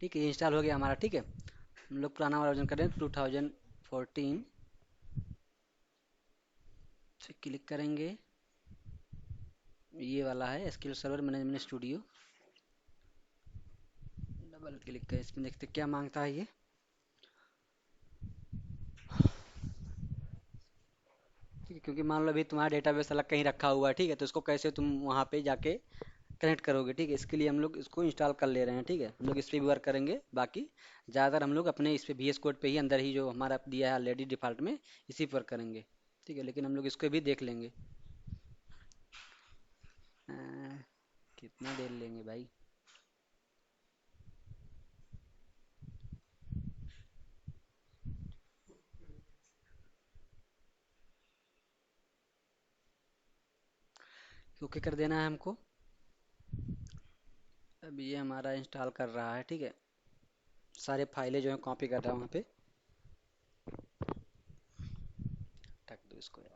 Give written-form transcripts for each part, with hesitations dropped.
ठीक है, ये इंस्टॉल हो गया हमारा। ठीक है, हम लोग पुराना वाला वर्जन कर रहे हैं 2014 से। क्लिक करेंगे, ये वाला है SQL server management studio. Double click करें, इसमें देखते क्या मांगता है ये। ठीक है, क्योंकि मान लो अभी तुम्हारा डेटाबेस अलग कहीं रखा हुआ है, ठीक है, तो इसको कैसे तुम वहाँ पे जाके कनेक्ट करोगे। ठीक है, इसके लिए हम लोग इसको इंस्टॉल कर ले रहे हैं। ठीक है, हम लोग इस पे भी वर्क करेंगे, बाकी ज़्यादातर हम लोग अपने इस पे VS कोड पे ही अंदर ही जो हमारा दिया है ऑलरेडी डिफ़ॉल्ट में, इसी पर करेंगे। ठीक है, लेकिन हम लोग इसको भी देख लेंगे। अ, कितना देर लेंगे भाई। ओके कर देना है हमको। अब ये हमारा इंस्टॉल कर रहा है। ठीक है, सारे फाइलें जो है कॉपी कर रहा है वहाँ पे। ढक दो इसको यार।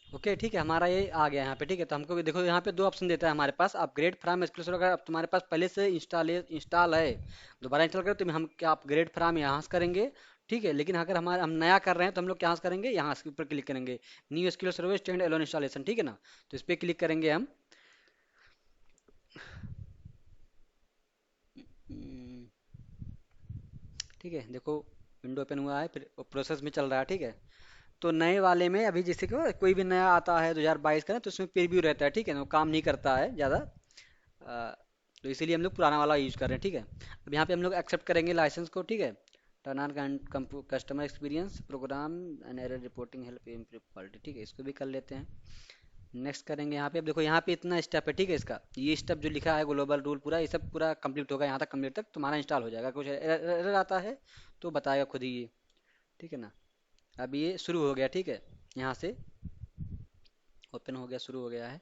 ओके ठीक है, हमारा ये आ गया यहाँ पे। ठीक है, तो हमको भी देखो यहाँ पे दो ऑप्शन देता है हमारे पास, अपग्रेड फ्रॉम एसक्यूएल सर्वर। अगर अब तुम्हारे पास पहले से इंस्टॉल है, दोबारा इंस्टॉल करो तो हम क्या अपग्रेड फ्रॉम यहाँ से करेंगे। ठीक है, लेकिन अगर हमारा हम नया कर रहे हैं तो हम लोग यहाँ से करेंगे, यहाँ से ऊपर क्लिक करेंगे, new SQL server stand alone installation. ठीक है ना, तो इस पर क्लिक करेंगे हम। हम्म, ठीक है, देखो विंडो ओपन हुआ है, फिर प्रोसेस में चल रहा है। ठीक है, तो नए वाले में अभी जैसे कि कोई भी नया आता है 2022 का ना, तो उसमें प्रीव्यू रहता है। ठीक है ना, वो काम नहीं करता है ज़्यादा। तो इसीलिए हम लोग पुराना वाला यूज कर रहे हैं। ठीक है, अब यहाँ पे हम लोग एक्सेप्ट करेंगे लाइसेंस को। ठीक है, turn on customer experience program and error reporting help improve quality. ठीक है, इसको भी कर लेते हैं। नेक्स्ट करेंगे यहाँ पे। अब देखो यहाँ पे इतना स्टेप है। ठीक है, इसका ये स्टेप जो लिखा है ग्लोबल रूल पूरा, ये सब पूरा कंप्लीट होगा। यहाँ तक कंप्लीट तक तुम्हारा इंस्टॉल हो जाएगा। कुछ एरर आता है तो बताएगा खुद ही ये। ठीक है ना, अब ये शुरू हो गया। ठीक है, यहाँ से ओपन हो गया, शुरू हो गया है।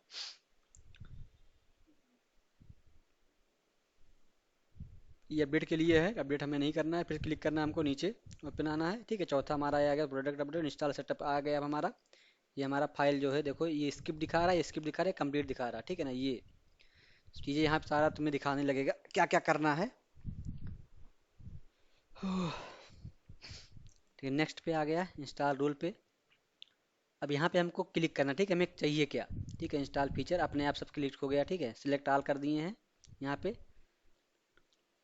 ये अपडेट के लिए है, अपडेट हमें नहीं करना है। फिर क्लिक करना है हमको, नीचे ओपन आना है। ठीक है, चौथा हमारा ये आ गया प्रोडक्ट अपडेट इंस्टॉल सेटअप आ गया अब हमारा। ये हमारा फाइल जो है देखो, ये स्किप दिखा रहा है, ये स्किप दिखा रहा है, कंप्लीट दिखा रहा है। ठीक है ना, ये चीज़ें यहाँ पे सारा तुम्हें दिखाने लगेगा क्या क्या करना है। ठीक है, नेक्स्ट पे आ गया इंस्टॉल रूल पे। अब यहाँ पे हमको क्लिक करना। ठीक है, हमें चाहिए क्या। ठीक है, इंस्टॉल फीचर अपने आप सब क्लिक हो गया। ठीक है, सिलेक्ट ऑल कर दिए हैं यहाँ पे।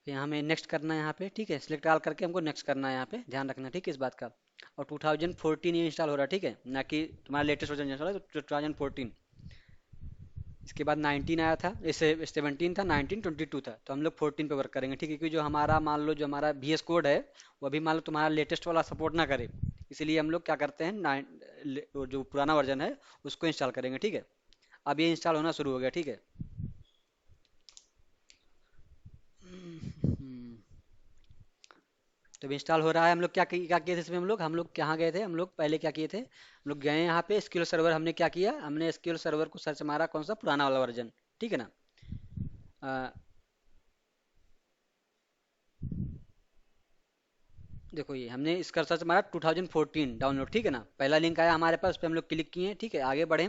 फिर हमें नेक्स्ट करना है यहाँ पे। ठीक है, सिलेक्ट ऑल करके हमको नेक्स्ट करना है यहाँ पे, ध्यान रखना। ठीक है, इस बात का। और 2014 ये इंस्टॉल हो रहा है। ठीक है, ना कि तुम्हारा लेटेस्ट वर्जन इंस्टॉल है तो 2014। इसके बाद 19 आया था, इसे 17 था, 19, 22 था, तो हम लोग 14 पे वर्क करेंगे। ठीक है, क्योंकि जो हमारा मान लो जो हमारा VS कोड है, वो अभी मान लो तुम्हारा लेटेस्ट वाला सपोर्ट ना करे, इसलिए हम लोग क्या करते हैं जो पुराना वर्जन है उसको इंस्टॉल करेंगे। ठीक है, अब ये इंस्टॉल होना शुरू हो गया। ठीक है, हम्म, तो इंस्टॉल हो रहा है। हम लोग क्या किए थे इसमें, हम लोग कहाँ गए थे, हम लोग पहले क्या किए थे, हम लोग गए यहाँ पे एसक्यूएल सर्वर। हमने क्या किया, हमने एसक्यूएल सर्वर को सर्च मारा, कौन सा पुराना वाला वर्जन। ठीक है ना, अ, देखो ये हमने इसका सर्च मारा 2014 डाउनलोड। ठीक है ना, पहला लिंक आया हमारे पास, उस पर हम लोग क्लिक किए। ठीक है, आगे बढ़े,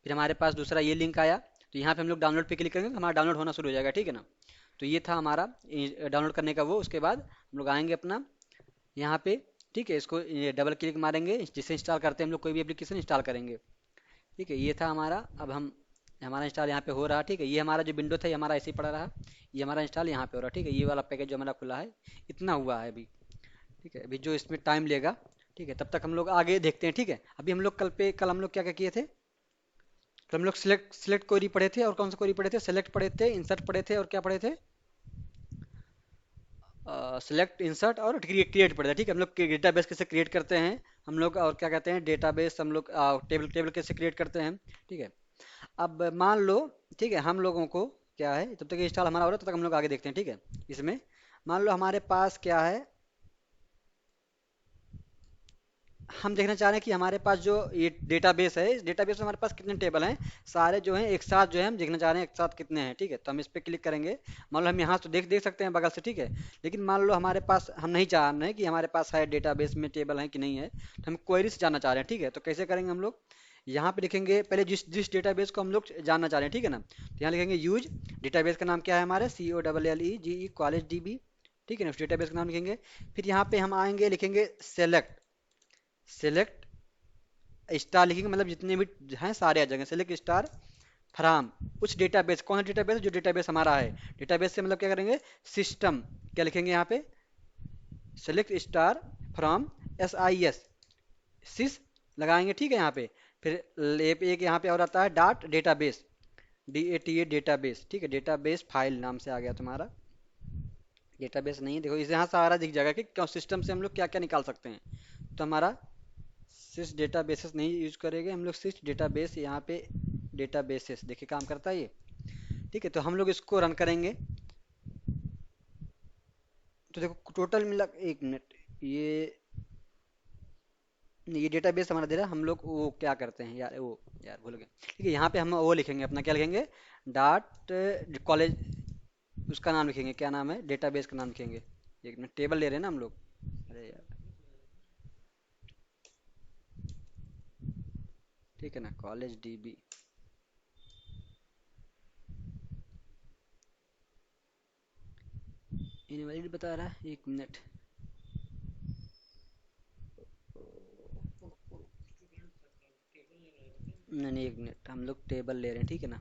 फिर हमारे पास दूसरा ये लिंक आया, तो यहाँ पे हम लोग डाउनलोड पे क्लिक करेंगे तो हमारा डाउनलोड होना शुरू हो जाएगा। ठीक है ना, तो ये था हमारा डाउनलोड करने का वो। उसके बाद हम लोग आएंगे अपना यहाँ पे। ठीक है, इसको डबल क्लिक मारेंगे, जिससे इंस्टॉल करते हैं हम लोग कोई भी एप्लीकेशन इंस्टॉल करेंगे। ठीक है, ये था हमारा। अब हम हमारा इंस्टॉल यहाँ पे हो रहा है। ठीक है, ये हमारा जो विंडो था ये हमारा ऐसे ही पड़ा रहा, ये हमारा इंस्टॉल यहाँ पे हो रहा है। ठीक है, ये वाला पैकेज जो हमारा खुला है, इतना हुआ है अभी। ठीक है, अभी जो इसमें टाइम लेगा। ठीक है, तब तक हम लोग आगे देखते हैं। ठीक है, अभी हम लोग कल हम लोग क्या क्या किए थे। कल हम लोग सिलेक्ट क्वेरी पढ़े थे, और कौन सा क्वेरी पढ़े थे, सेलेक्ट पढ़े थे, इंसर्ट पढ़े थे, और क्या पढ़े थे, सिलेक्ट इंसर्ट और क्रिएट पढ़े थे। ठीक है, हम लोग डेटाबेस कैसे क्रिएट करते हैं हम लोग, और क्या कहते हैं डेटाबेस, हम लोग टेबल टेबल कैसे क्रिएट करते हैं। ठीक है, अब मान लो, ठीक है, हम लोगों को क्या है, तब तक इंस्टॉल हमारा हो रहा है, तब तक हम लोग आगे देखते हैं, ठीक है। इसमें मान लो हमारे पास क्या है, हम देखना चाह रहे हैं कि हमारे पास जो ये डेटाबेस है, इस डेटाबेस में हमारे पास कितने टेबल हैं, सारे जो हैं एक साथ, जो है हम देखना चाह रहे हैं एक साथ कितने हैं, ठीक है। तो हम इस पर क्लिक करेंगे। मान लो हम यहाँ तो देख देख सकते हैं बगल से, ठीक है। लेकिन मान लो हमारे पास, हम नहीं चाह रहे हैं कि हमारे पास है डेटाबेस में टेबल है कि नहीं है, तो हम क्वेरी से जानना चाह रहे हैं, ठीक है। तो कैसे करेंगे हम लोग, यहाँ पे लिखेंगे पहले जिस जिस डेटाबेस को हम लोग जानना चाह रहे हैं, ठीक है ना। तो यहाँ लिखेंगे यूज, डेटाबेस का नाम क्या है हमारे, COLLEGE कॉलेज DB, ठीक है ना। उस डेटाबेस का नाम लिखेंगे। फिर यहाँ पे हम आएंगे, लिखेंगे सेलेक्ट, सेलेक्ट स्टार लिखेंगे, मतलब जितने भी हैं सारे आ जाएंगे, सेलेक्ट स्टार फ्राम उस डेटाबेस, कौन सा डेटाबेस, जो डेटाबेस हमारा है। डेटाबेस से मतलब क्या करेंगे, सिस्टम, क्या लिखेंगे यहाँ पे, सेलेक्ट स्टार फ्रॉम SIS, सिस लगाएंगे, ठीक है यहाँ पे। फिर एक यहाँ पे और आता है डॉट डेटाबेस, DATA डेटाबेस, ठीक है। डेटाबेस फाइल नाम से आ गया तुम्हारा, डेटाबेस नहीं, देखो इसे यहाँ सारा दिख जाएगा कि क्यों सिस्टम से हम लोग क्या क्या निकाल सकते हैं। तो हमारा सिस डेटाबेसेस नहीं यूज करेंगे हम लोग, सिस डेटाबेस, यहाँ पे डेटाबेसेस देखिए काम करता है ये, ठीक है। तो हम लोग इसको रन करेंगे। तो देखो टोटल मिला, एक मिनट, ये ये डेटाबेस हमारा दे रहा है, हम लोग वो क्या करते हैं यार, वो यार भूल गए, ठीक है। यहाँ पे हम वो लिखेंगे अपना, क्या लिखेंगे, डॉट कॉलेज, उसका नाम लिखेंगे, क्या नाम है, डेटाबेस का नाम लिखेंगे। एक मिनट, टेबल ले रहे हैं ना हम लोग, अरे यार, ठीक है ना, कॉलेज DB, इनवैलिड बता रहा है, एक मिनट, नहीं नहीं, एक मिनट, हम लोग टेबल ले रहे हैं, ठीक है ना।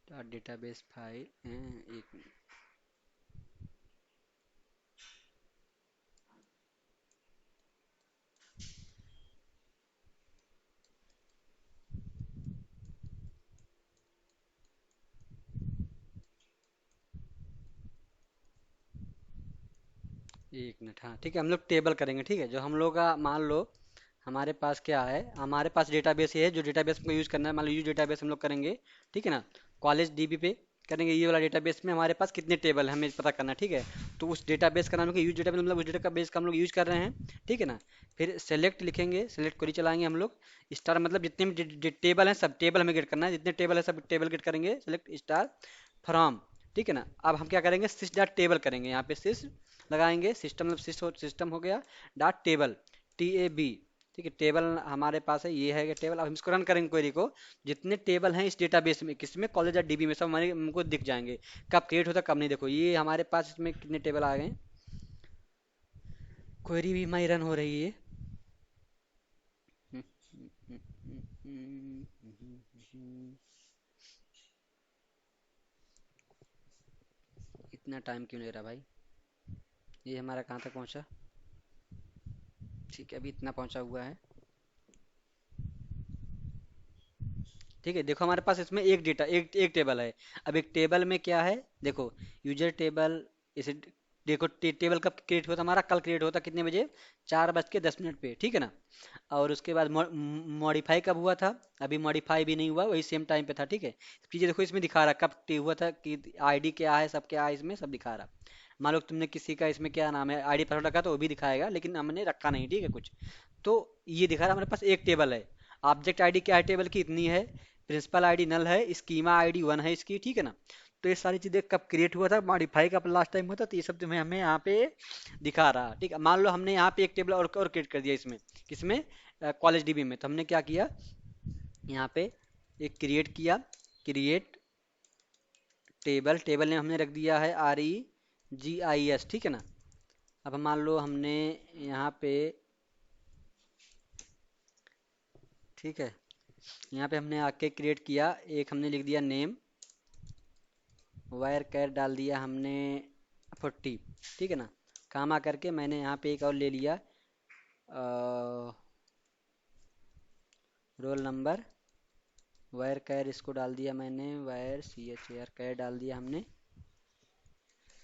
डॉट डेटाबेस फाइल, एक मिनट, एक मिनट, हाँ ठीक है, हम लोग टेबल करेंगे, ठीक है। जो हम लोग का, मान लो हमारे पास क्या है, हमारे पास डेटाबेस ये है, जो डेटाबेस को यूज़ करना है, मान लो यूज डेटाबेस हम लोग करेंगे, ठीक है ना। कॉलेज DB पे करेंगे, ये वाला डेटाबेस में हमारे पास कितने टेबल है हमें पता करना है, ठीक है। तो उस डेटाबेस का नाम है यूज डेटाबेस, मतलब उस डेटाबेस का हम लोग यूज कर रहे हैं, ठीक है ना। फिर सेलेक्ट लिखेंगे, सेलेक्ट क्वेरी चलाएंगे हम लोग, स्टार मतलब जितने भी टेबल हैं सब टेबल हमें गेट करना है, जितने टेबल है सब टेबल गेट करेंगे, सेलेक्ट स्टार फ्रॉम, ठीक है ना। अब हम क्या करेंगे, सिस डॉट टेबल करेंगे, यहाँ पे सिस लगाएंगे, सिस्टम मतलब सिस्टम हो गया, डॉट टेबल, TAB, ठीक है। टेबल हमारे पास है, ये है टेबल। अब हम इसको रन करेंगे क्वेरी को, जितने टेबल हैं इस डेटाबेस में, किसमें, कॉलेज DB में, सब हमारे हमको दिख जाएंगे, कब क्रिएट होता है कब नहीं। देखो ये हमारे पास इसमें कितने टेबल आ गए, क्वेरी भी हमारी रन हो रही है। इतना टाइम क्यों ले रहा भाई, ये हमारा कहाँ तक पहुँचा, ठीक है, अभी इतना पहुँचा हुआ है, ठीक है। देखो हमारे पास इसमें एक डेटा, एक टेबल है। अब एक टेबल में क्या है, देखो यूजर टेबल, इसे देखो टेबल कब क्रिएट होता, हमारा कल क्रिएट होता, कितने बजे, 4:10 पे, ठीक है ना। और उसके बाद मॉडिफाई कब हुआ था, अभी मॉडिफाई भी नहीं हुआ, वही सेम टाइम पे था, ठीक है। चीज़ें देखो इसमें दिखा रहा कब हुआ था, कि ID क्या है, सब क्या है, इसमें सब दिखा रहा। मान लो तुमने किसी का इसमें क्या नाम है, ID पासवर्ड रखा तो वो भी दिखाएगा, लेकिन हमने रखा नहीं, ठीक है कुछ। तो ये दिखा रहा हमारे पास एक टेबल है। ऑब्जेक्ट ID क्या है टेबल की, इतनी है। प्रिंसिपल ID नल है, स्कीमा ID 1 है इसकी, ठीक है ना। तो ये सारी चीज़ें कब क्रिएट हुआ था, मॉडिफाई कब लास्ट टाइम हुआ था, तो ये सब तुम्हें हमें यहाँ पे दिखा रहा, ठीक है। मान लो हमने यहाँ पे एक टेबल और क्रिएट कर दिया इसमें, किसमें, कॉलेज DB में। तो हमने क्या किया, यहाँ पे एक क्रिएट किया, क्रिएट टेबल, टेबल ने हमने रख दिया है REGIS, ठीक है ना। अब मान लो हमने यहाँ पे, ठीक है, यहाँ पे हमने आके क्रिएट किया, एक हमने लिख दिया नेम, वायर कैर डाल दिया हमने 40, ठीक है ना। कामा करके मैंने यहाँ पे एक और ले लिया, रोल नंबर वायर कैर इसको डाल दिया मैंने, var C H A R char डाल दिया हमने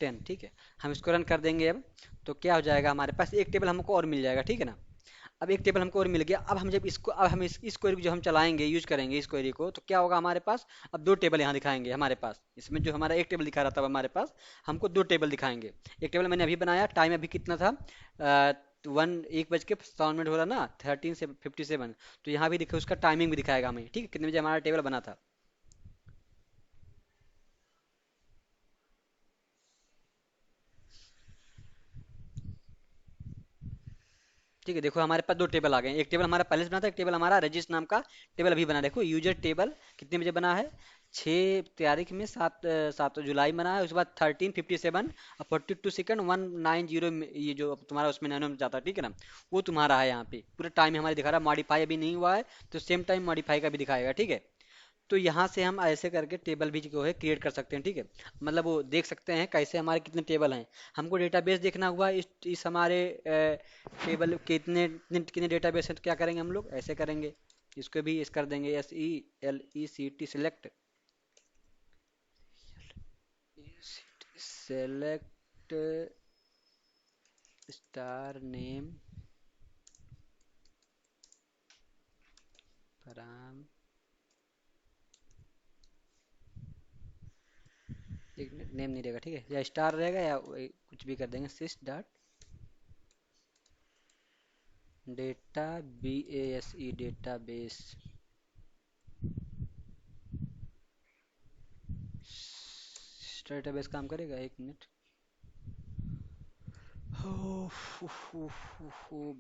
10। ठीक है, हम इसको रन कर देंगे अब। तो क्या हो जाएगा, हमारे पास एक टेबल हमको और मिल जाएगा। ठीक है ना, अब एक टेबल हमको और मिल गया। अब हम जब इसको, अब हम इस क्वेरी को जो हम चलाएंगे, यूज करेंगे इस क्वेरी को, तो क्या होगा हमारे पास, अब दो टेबल यहाँ दिखाएंगे हमारे पास। इसमें जो हमारा एक टेबल दिखा रहा था, अब हमारे पास हमको दो टेबल दिखाएंगे। एक टेबल मैंने अभी बनाया, टाइम अभी कितना था, 1:07 हो रहा ना, 13:57। तो यहाँ भी देखो, उसका टाइमिंग भी दिखाएगा हमें। ठीक है, कितने बजे हमारा टेबल बना था। ठीक है, देखो हमारे पास दो टेबल आ गए। एक टेबल हमारा पहले से बना था, एक टेबल हमारा रजिस नाम का टेबल अभी बना। देखो यूजर टेबल कितने बजे बना है, 6 तारीख में, 7 जुलाई बना है। उसके बाद 13:57 और 42 सेकंड 190 ये जो तुम्हारा उसमें नैनो में जाता है। ठीक है ना, वो तुम्हारा है यहाँ पे पूरा टाइम हमारे दिखा रहा है। मॉडिफाई अभी नहीं हुआ है, तो सेम टाइम मॉडिफाई का भी दिखाएगा। ठीक है, तो यहाँ से हम ऐसे करके टेबल भी जो है क्रिएट कर सकते हैं। ठीक है, मतलब वो देख सकते हैं कैसे हमारे कितने टेबल हैं। हमको डेटाबेस देखना हुआ इस हमारे टेबल कितने कितने कितने डेटाबेस हैं, तो क्या करेंगे हम लोग, ऐसे करेंगे, इसको भी इस कर देंगे, SELECT select, select star name from, एक नेम नहीं रहेगा। ठीक है, या स्टार रहेगा या कुछ भी कर देंगे, sys dot data, BASE database, database काम करेगा, एक मिनट।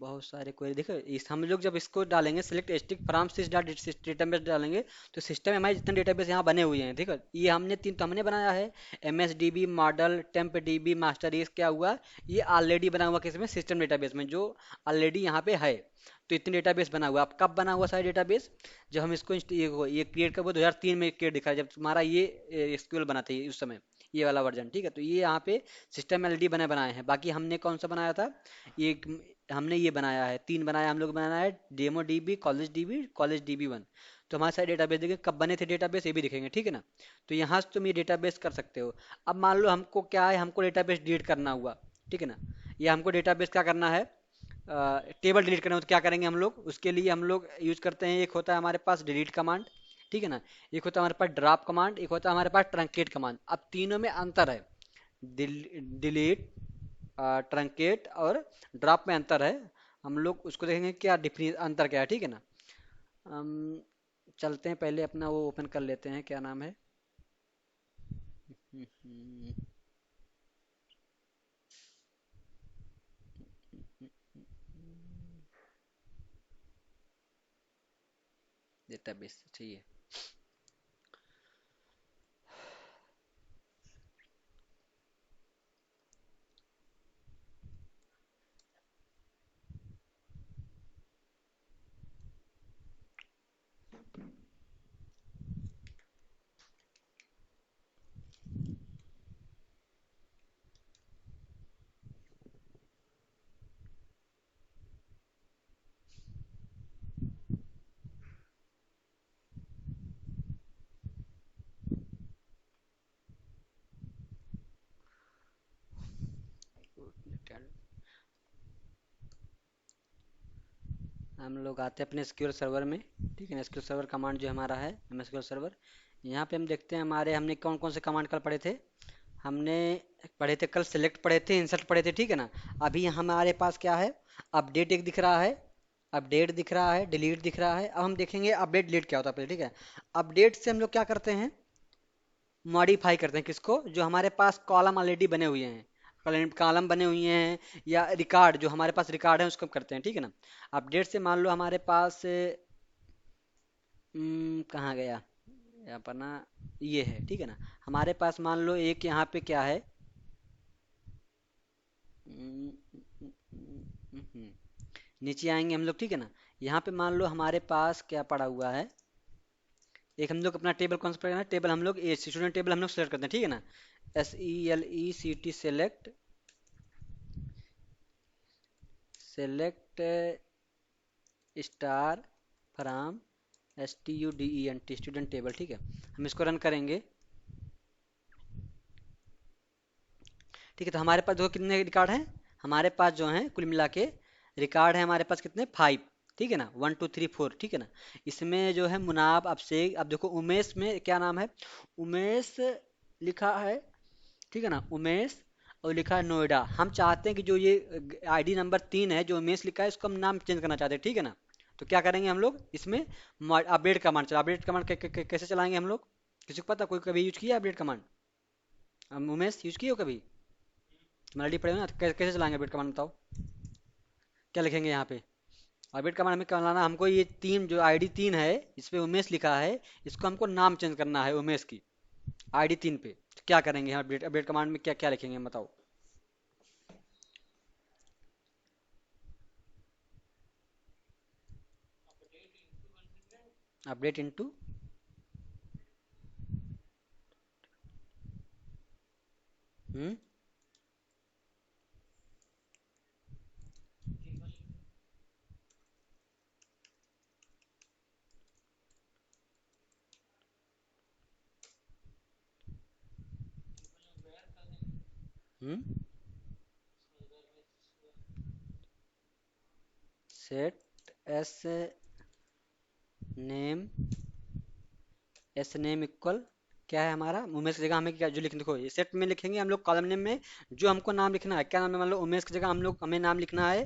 बहुत सारे क्वेरी देखो, इस हम लोग जब इसको डालेंगे, select stick from sys dot database डालेंगे, तो सिस्टम में हमारे जितने डेटाबेस यहाँ बने हुए हैं, ठीक है, ये हमने तीन तो हमने बनाया है, MSDB, model, temp DB, master. ये क्या हुआ, ये ऑलरेडी बना हुआ किसमें, सिस्टम डेटाबेस में, जो ऑलरेडी यहाँ पे है। तो इतने डेटाबेस बना हुआ। अब कब बना हुआ सारे डेटाबेस, जब हम इसको ये क्रिएट कर, वो 2003 में क्रिएट दिखा है, जब तुम्हारा ये SQL बना था उस समय, ये वाला वर्जन। ठीक है, तो ये यहाँ पे सिस्टम एलडी बने बनाए हैं। बाकी हमने कौन सा बनाया था, ये हमने ये बनाया है, तीन बनाया हम लोग, बनाया है डेमो DB, कॉलेज DB1। तो हमारे सारे डेटाबेस देखेंगे कब बने थे डेटाबेस, ये भी दिखेंगे। ठीक है ना, तो यहाँ से तुम ये डेटाबेस कर सकते हो। अब मान लो हमको क्या है, हमको डेटाबेस डिलीट करना हुआ। ठीक है ना, ये हमको डेटाबेस क्या करना है, टेबल डिलीट करना हो, तो क्या करेंगे हम लोग, उसके लिए हम लोग यूज करते हैं, एक होता है हमारे पास डिलीट कमांड। ठीक है ना, एक होता है हमारे पास ड्रॉप कमांड, एक होता है हमारे पास ट्रंकेट कमांड। अब तीनों में अंतर है, डिलीट, ट्रंकेट और ड्रॉप में अंतर है। हम लोग उसको देखेंगे क्या डिफरेंस, अंतर क्या है। ठीक है ना, हम चलते हैं, पहले अपना वो ओपन कर लेते हैं, क्या नाम है, डेटाबेस चाहिए। हम लोग आते हैं अपने SQL सर्वर में। ठीक है ना, SQL सर्वर कमांड जो हमारा है, MSQL सर्वर, यहाँ पे हम देखते हैं हमारे, हमने कौन कौन से कमांड कल पढ़े थे। हमने पढ़े थे कल, सिलेक्ट पढ़े थे, इंसर्ट पढ़े थे। ठीक है ना, अभी हमारे पास क्या है, अपडेट एक दिख रहा है, अपडेट दिख रहा है, डिलीट दिख रहा है। अब हम देखेंगे अपडेट डिलीट क्या होता है पहले। ठीक है, अपडेट से हम लोग क्या करते हैं, मॉडिफाई करते हैं किसको, जो हमारे पास कॉलम ऑलरेडी बने हुए हैं, कॉलम बने हुए हैं, या रिकॉर्ड जो हमारे पास रिकॉर्ड है उसको हम करते हैं। ठीक है ना, अपडेट से मान लो हमारे पास कहाँ गया अपना, ये है। ठीक है ना, हमारे पास मान लो एक यहाँ पे क्या है, हम्म, नीचे आएंगे हम लोग। ठीक है ना, यहाँ पे मान लो हमारे पास क्या पड़ा हुआ है, एक हम लोग अपना टेबल कौन सा पढ़ना है, टेबल हम लोग स्टूडेंट टेबल हम लोग सेलेक्ट करते हैं। ठीक है ना, SELECT select, select star from STUDENT student table, ठीक है। हम इसको रन करेंगे, ठीक है। तो हमारे पास देखो कितने रिकॉर्ड हैं, हमारे पास जो हैं कुल मिला के रिकॉर्ड है हमारे पास कितने, 5, ठीक है ना, 1 2 3 4, ठीक है ना। इसमें जो है मुनाब, अभिषेक, अब देखो उमेश में क्या नाम है, उमेश लिखा है, ठीक है ना, उमेश, और लिखा है नोएडा। हम चाहते हैं कि जो ये ID नंबर 3 है जो उमेश लिखा है इसको हम नाम चेंज करना चाहते हैं, ठीक है ना। तो क्या करेंगे हम लोग इसमें, अपडेट कमांड चला, अपडेट कमांड कैसे चलाएंगे हम लोग, किसी को पता, कोई कभी यूज किया अपडेट कमांड, हम उमेश यूज किए हो कभी, तुम्हारा पड़ेगा ना, तो कैसे चलाएंगे अपडेट कमांड बताओ, क्या लिखेंगे यहाँ पे। अपडेट कमांड हमें क्या लाना, हमको ये तीन जो ID 3 है इस पे उमेश लिखा है, इसको हमको नाम चेंज करना है उमेश की, ID 3 पे। तो क्या करेंगे यहाँ अपडेट अपडेट कमांड में क्या क्या लिखेंगे हम बताओ। Update into, hmm hmm set S name, S name equal क्या है हमारा, उमेश की जगह हमें क्या जो लिखना, देखो ये सेट में लिखेंगे हम लोग कॉलम नेम में जो हमको नाम लिखना है, क्या नाम है, मान लो उमेश की जगह हमें नाम लिखना है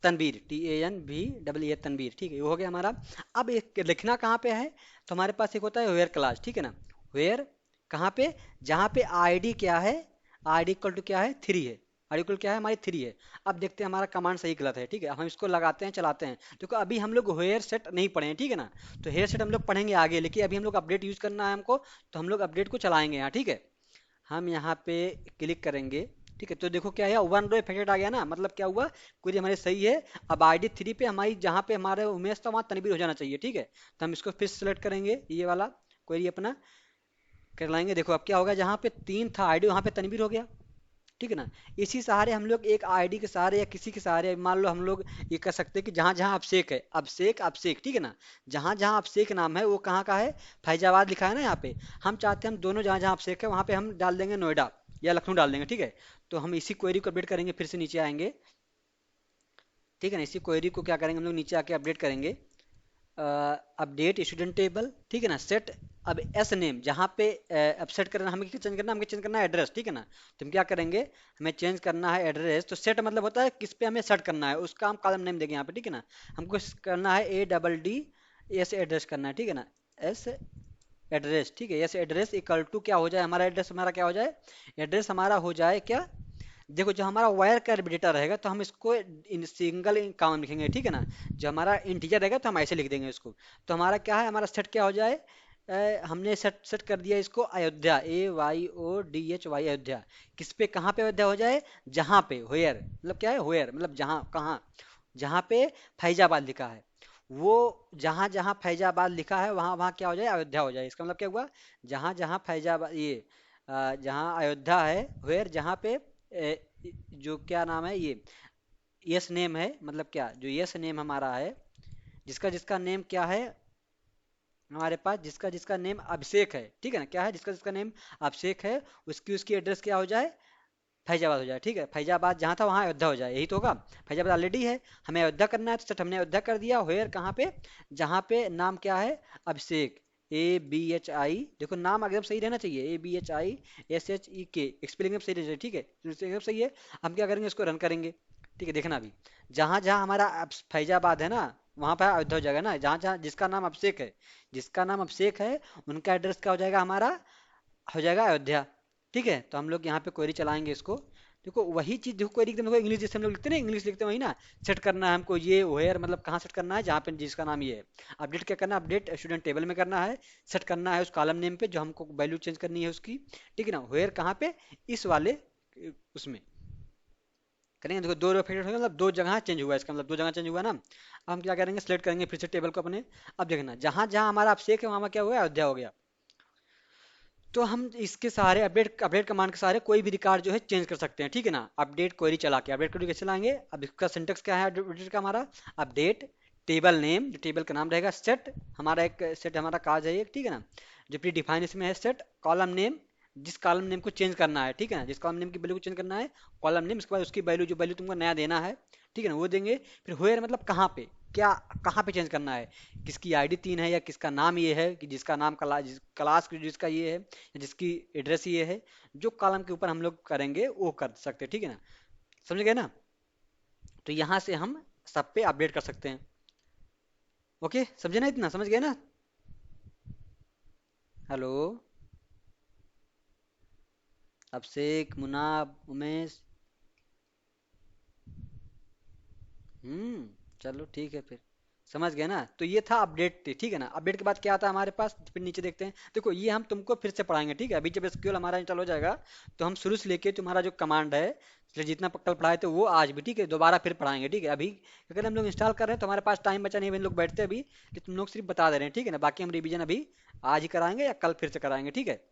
तनवीर, TANVEE, तनवीर, ठीक है, ये हो गया हमारा। अब एक लिखना कहाँ पे है, तो हमारे पास एक होता है वेयर क्लास, ठीक है ना, वेयर कहाँ पे, जहाँ पे ID क्या है, ID इक्वल टू क्या है, 3 है, ID इक्वल क्या है हमारी 3 है। अब देखते हैं हमारा कमांड सही गलत है, ठीक है, हम इसको लगाते हैं चलाते हैं। देखो अभी हम लोग हेयर सेट नहीं पढ़े हैं, ठीक है ना, तो हेयर सेट हम लोग पढ़ेंगे आगे, लेकिन अभी हम लोग अपडेट यूज करना है हमको, तो हम लोग अपडेट को चलाएंगे यहाँ, ठीक है। हम यहाँ पे क्लिक करेंगे, ठीक है, तो देखो क्या है, 1 रो इफेक्टेड आ गया ना, मतलब क्या हुआ, क्वेरी हमारी सही है। अब ID 3 पे हमारी जहाँ पे हमारे उमेश था वहाँ तनवीर हो जाना चाहिए, ठीक है। तो हम इसको फिर सेलेक्ट करेंगे, ये वाला क्वेरी अपना कर लाएंगे। देखो अब क्या होगा, जहाँ पे 3 था ID वहाँ पे तनवीर हो गया, ठीक है ना। इसी सहारे हम लोग एक ID के सहारे या किसी के सहारे, मान लो हम लोग ये कर सकते हैं कि जहाँ जहाँ अभिषेक है, अभिषेक अभिषेक, ठीक है ना, जहाँ जहाँ अभिषेक नाम है वो कहाँ का है, फैजाबाद लिखा है ना यहाँ पे, हम चाहते हैं हम दोनों जहाँ जहाँ अभिषेक है वहाँ पे हम डाल देंगे नोएडा या लखनऊ डाल देंगे, ठीक है। तो हम इसी क्वेरी को अपडेट करेंगे, फिर से नीचे आएंगे, ठीक है ना, इसी क्वेरी को क्या करेंगे हम लोग नीचे आके अपडेट करेंगे, अपडेट स्टूडेंट टेबल, ठीक है ना, सेट, अब एस नेम जहाँ पे अब सेट करना, हमें क्या चेंज करना, हमें चेंज करना है एड्रेस, ठीक है ना। तो हम क्या करेंगे, हमें चेंज करना है एड्रेस, तो सेट मतलब होता है किस पे हमें सेट करना है, उसका हम कॉलम नेम देंगे यहाँ पे, ठीक है ना। हमको करना है ADD एस एड्रेस करना है, ठीक है ना, एस एड्रेस, ठीक है, एस एड्रेस इक्वल टू क्या हो जाए, हमारा एड्रेस हमारा क्या हो जाए, एड्रेस हमारा हो जाए क्या, देखो जो हमारा वायर का डेटा रहेगा तो हम इसको इन सिंगल कॉलम लिखेंगे, ठीक है ना। जो हमारा इंटीजर रहेगा तो हम ऐसे लिख देंगे इसको। तो हमारा क्या है, हमारा सेट क्या हो जाए, हमने सेट सेट कर दिया इसको अयोध्या, AYODHY अयोध्या, किस पे कहाँ पे अयोध्या हो जाए, जहाँ पे होयर मतलब क्या है, होयर मतलब जहाँ कहाँ, जहाँ पे फैजाबाद लिखा है, वो जहाँ जहाँ फैजाबाद लिखा है वहाँ वहाँ क्या हो जाए, अयोध्या हो जाए। इसका मतलब क्या हुआ, जहाँ जहाँ फैजाबाद ये जहाँ अयोध्या है, वेयर जहाँ पे जो क्या नाम है ये, यस नेम है, मतलब क्या जो यस नेम हमारा है, जिसका जिसका नेम क्या है हमारे पास, जिसका जिसका नेम अभिषेक है, ठीक है ना, क्या है जिसका जिसका नेम अभिषेक है, उसकी उसकी एड्रेस क्या हो जाए, फैजाबाद हो जाए, ठीक है, फैजाबाद जहाँ था वहाँ अयोध्या हो जाए, यही तो होगा। फैजाबाद ऑलरेडी है, हमें अयोध्या करना है तो सेट हमने अयोध्या कर दिया, होयर कहाँ पे, जहाँ पे नाम क्या है, अभिषेक, ABHI, देखो नाम एकदम सही रहना चाहिए, ABHISHEK, स्पेलिंग एकदम सही रहना चाहिए, ठीक है, तो एकदम सही है। हम क्या करेंगे, इसको रन करेंगे, ठीक है, देखना अभी जहाँ जहाँ हमारा फैजाबाद है ना वहाँ पर अयोध्या हो जाएगा ना, जहाँ जहाँ जिसका नाम अभिषेक है, जिसका नाम अभिषेक है उनका एड्रेस क्या हो जाएगा हमारा, हो जाएगा अयोध्या, ठीक है। तो हम लोग यहाँ पे क्वेरी चलाएंगे इसको, देखो वही चीज, देखो क्वेरी एकदम देखो इंग्लिश जैसे हम लोग लिखते हैं ना, इंग्लिश लिखते हैं वही ना, सेट करना है हमको ये वेयर मतलब कहाँ सेट करना है, जहाँ पे जिसका नाम ये है। अपडेट क्या करना है, अपडेट स्टूडेंट टेबल में करना है, सेट करना है उस कॉलम नेम पे जो हमको वैल्यू चेंज करनी है उसकी, ठीक है ना, वेयर कहाँ पे, इस वाले उसमें करेंगे। देखो 2 रो फिट हो गया, मतलब 2 जगह चेंज हुआ है, इसका मतलब 2 जगह चेंज हुआ ना। अब हम क्या करेंगे, सेलेक्ट करेंगे फिर से टेबल को अपने। अब देखना जहाँ जहाँ हमारा अभिषेक है वहाँ क्या हुआ है, अयोध्या हो गया। तो हम इसके सहारे अपडेट अपडेट कमांड के सहारे कोई भी रिकॉर्ड जो है चेंज कर सकते हैं, ठीक है ना। अपडेट क्वेरी चला के अपडेट क्वेरी कैसे लाएंगे, अब इसका सिंटेक्स क्या है अपडेट का हमारा, अपडेट टेबल नेम, जो टेबल का नाम रहेगा, सेट, हमारा एक सेट हमारा काज है एक, ठीक है ना, जो प्री डिफाइन इसमें है सेट, कॉलम नेम, जिस कॉलम नेम को चेंज करना है, ठीक है ना, जिस कॉलम नेम की वैल्यू को चेंज करना है, कॉलम नेम, उसके बाद उसकी वैल्यू, जो वैल्यू तुमको नया देना है, ठीक है ना, वो देंगे। फिर वेयर मतलब कहाँ पे, क्या, कहाँ पे चेंज करना है, किसकी आईडी 3 है या किसका नाम ये है, कि जिसका नाम क्लास जिसका ये है या जिसकी एड्रेस ये है, जो कॉलम के ऊपर हम लोग करेंगे वो कर सकते हैं, ठीक है ना, समझ गए ना। तो यहाँ से हम सब पे अपडेट कर सकते हैं। ओके, समझे ना, इतना समझ गए ना। हेलो, अभिषेक, मुनाब, उमेश। चलो ठीक है फिर, समझ गए ना। तो ये था अपडेट, ठीक है ना। अपडेट के बाद क्या आता है हमारे पास, फिर नीचे देखते हैं। देखो ये हम तुमको फिर से पढ़ाएंगे, ठीक है। अभी जब एसक्यूएल हमारा इंस्टॉल हो जाएगा तो हम शुरू से लेके तुम्हारा जो कमांड है, इसलिए जितना कल पढ़ाए थे वो आज भी, ठीक है, दोबारा फिर पढ़ाएंगे, ठीक है। अभी अगर हम लोग इंस्टॉल कर रहे हैं तो हमारे पास टाइम बचा नहीं, अभी हम लोग बैठते अभी, कि तुम लोग सिर्फ बता दे रहे हैं, ठीक है ना। बाकी हम रिवीजन अभी आज ही कराएंगे या कल फिर से कराएंगे, ठीक है।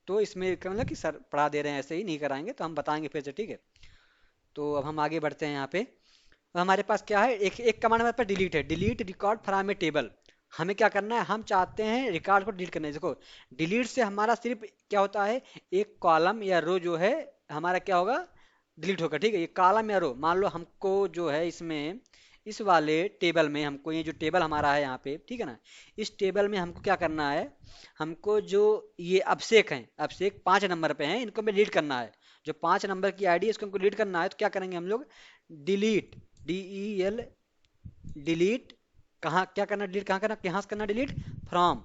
तो इसमें क्या मतलब कि सर पढ़ा दे रहे हैं ऐसे ही नहीं कराएंगे, तो हम बताएंगे फिर से, ठीक है। तो अब हम आगे बढ़ते हैं यहाँ पे। अब हमारे पास क्या है, एक एक कमांड हमारे पास डिलीट है, delete record from A table. हमें क्या करना है, हम चाहते हैं रिकॉर्ड को डिलीट करना है। देखो डिलीट से हमारा सिर्फ क्या होता है, एक कॉलम या रो जो है हमारा क्या होगा, डिलीट होगा, ठीक है। ये कॉलम या रो, मान लो हमको जो है इसमें, इस वाले टेबल में हमको, ये जो टेबल हमारा है यहाँ पे, ठीक है ना, इस टेबल में हमको क्या करना है, हमको जो ये अभिषेक हैं, अभिषेक 5 नंबर पे हैं, इनको हमें डिलीट करना है। जो 5 नंबर की आईडी है इसको हमको डिलीट करना है, तो क्या करेंगे हम लोग, डिलीट, DEL, डिलीट, कहाँ क्या करना, डिलीट कहाँ करना, कहाँ से करना डिलीट, फ्रॉम,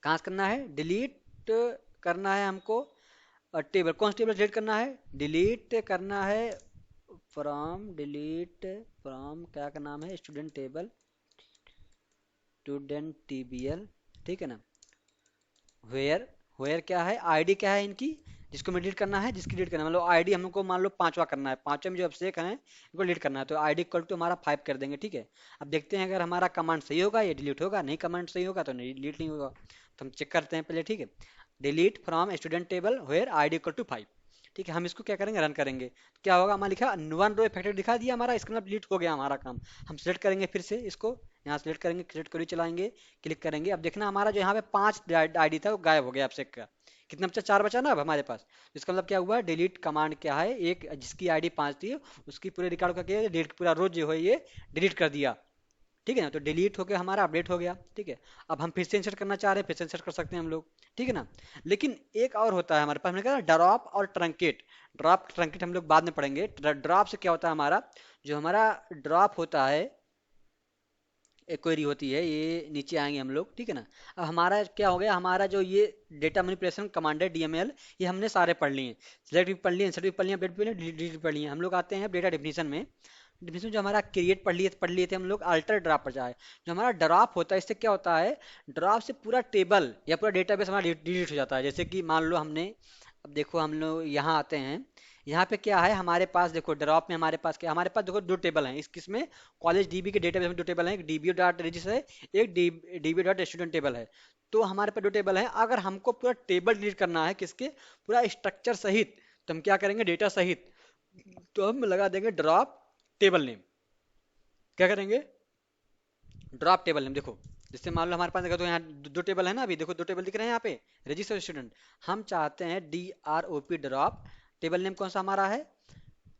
कहाँ से करना है डिलीट, करना है हमको टेबल, कौन सा टेबल डिलीट करना है, डिलीट करना है फ्रॉम, डिलीट फ्रॉम, क्या का नाम है, स्टूडेंट टेबल, स्टूडेंट TBL, ठीक है ना। वेयर, वेयर क्या है, आईडी क्या है इनकी, जिसको हमें डिलीट करना है, जिसकी डिलीट करना है, मतलब आईडी हमको मान लो 5वां करना है, 5वें में जो अभिषेक हैं इनको डिलीट करना है, तो आईडी इक्वल टू हमारा 5 कर देंगे, ठीक है। अब देखते हैं अगर हमारा कमांड सही होगा ये डिलीट होगा, नहीं कमांड सही होगा तो नहीं डिलीट नहीं होगा। तो हम चेक करते हैं पहले, ठीक है। Delete from student table where ID equal to 5, ठीक है। हम इसको क्या करेंगे, रन करेंगे, तो क्या होगा, हमारा लिखा 1 रो इफेक्टेड दिखा दिया हमारा, इसका मतलब डिलीट हो गया हमारा काम। हम सिलेक्ट करेंगे फिर से इसको, यहाँ सेलेक्ट करेंगे, क्रिएट क्वेरी चलाएंगे, क्लिक करेंगे। अब देखना हमारा जो यहाँ पे 5 आईडी था वो गायब हो गया अभिषेक का। कितना बचा, 4 बचा ना अब हमारे पास। इसका मतलब क्या हुआ, डिलीट कमांड क्या है, एक जिसकी आईडी 5 थी उसकी पूरे रिकॉर्ड का क्या डिलीट, पूरा रोज जो है ये डिलीट कर दिया, ठीक है ना। तो डिलीट होकर हमारा अपडेट हो गया, ठीक है। अब हम फिर से इंसर्ट करना चाह रहे हैं, फिर से इंसर्ट कर सकते हैं हम लोग, ठीक है ना। लेकिन एक और होता है हमारे पास, हमने कहा ड्रॉप और ट्रंकेट। ड्रॉप ट्रंकेट हम लोग बाद में पढ़ेंगे। ड्रॉप से क्या होता है हमारा, जो हमारा ड्रॉप होता है, एक क्वेरी होती है, ये नीचे आएंगे हम लोग, ठीक है ना। अब हमारा क्या हो गया, हमारा जो ये डेटा मैनिपुलेशन कमांड है DML, ये हमने सारे पढ़ लिए, सिलेक्ट भी पढ़ लिए, इंसर्ट भी पढ़ लिए, अपडेट भी पढ़ लिए, डिलीट भी पढ़ लिए। हम लोग आते हैं डेटा डिफिनीशन में। डिफिनीशन जो हमारा क्रिएट पढ़ लिए थे हम लोग, अल्टर ड्रॉप पर जाए। जो हमारा ड्रॉप होता है इससे क्या होता है, ड्रॉप से पूरा टेबल या पूरा डेटाबेस हमारा डिलीट हो जाता है। जैसे कि मान लो हमने, अब देखो हम लोग यहाँ आते हैं, यहाँ पे क्या है हमारे पास, देखो ड्रॉप में हमारे पास क्या, हमारे पास देखो 2 टेबल हैं, इस किसमें, कॉलेज DB के डेटाबेस में 2 टेबल हैं, एक DBO डॉट रजिस्टर है, एक DBO डॉट स्टूडेंट टेबल है। तो हमारे पास 2 टेबल हैं, अगर हमको पूरा टेबल डिलीट करना है, किसके, पूरा स्ट्रक्चर सहित, तो हम क्या करेंगे, डेटा सहित, तो हम लगा देंगे ड्रॉप टेबल नेम। क्या करेंगे, ड्रॉप टेबल नेम, देखो जिससे मान लो हमारे पास, देखो तो यहाँ 2 टेबल है ना, अभी देखो 2 टेबल दिख रहे हैं यहाँ पे, रजिस्टर स्टूडेंट। हम चाहते हैं DROP ड्रॉप, टेबल नेम कौन सा हमारा है,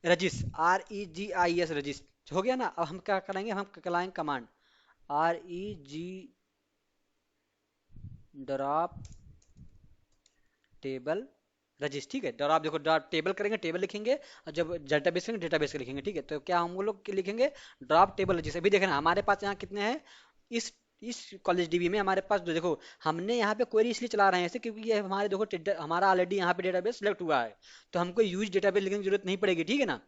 रजिस, REGIS, रजिस, हो गया ना। अब हम क्या करेंगे, हम चलाएंगे कमांड REG ड्रॉप टेबल रजिस, ठीक है। ड्रॉप, देखो ड्रॉप टेबल करेंगे, टेबल लिखेंगे, और जब डेटाबेस करेंगे डेटाबेस के लिखेंगे, ठीक है। तो क्या हम लोग लिखेंगे, ड्रॉप टेबल रजिस। अभी देखना हमारे पास यहाँ कितने हैं, इस इस कॉलेज DB में हमारे पास देखो, हमने यहाँ पे क्वेरी इसलिए चला रहे हैं ऐसे, क्योंकि ये हमारे देखो हमारा ऑलरेडी यहाँ पे डेटाबेस सिलेक्ट हुआ है, तो हमको यूज डेटाबेस लिखने की जरूरत नहीं पड़ेगी, ठीक है ना।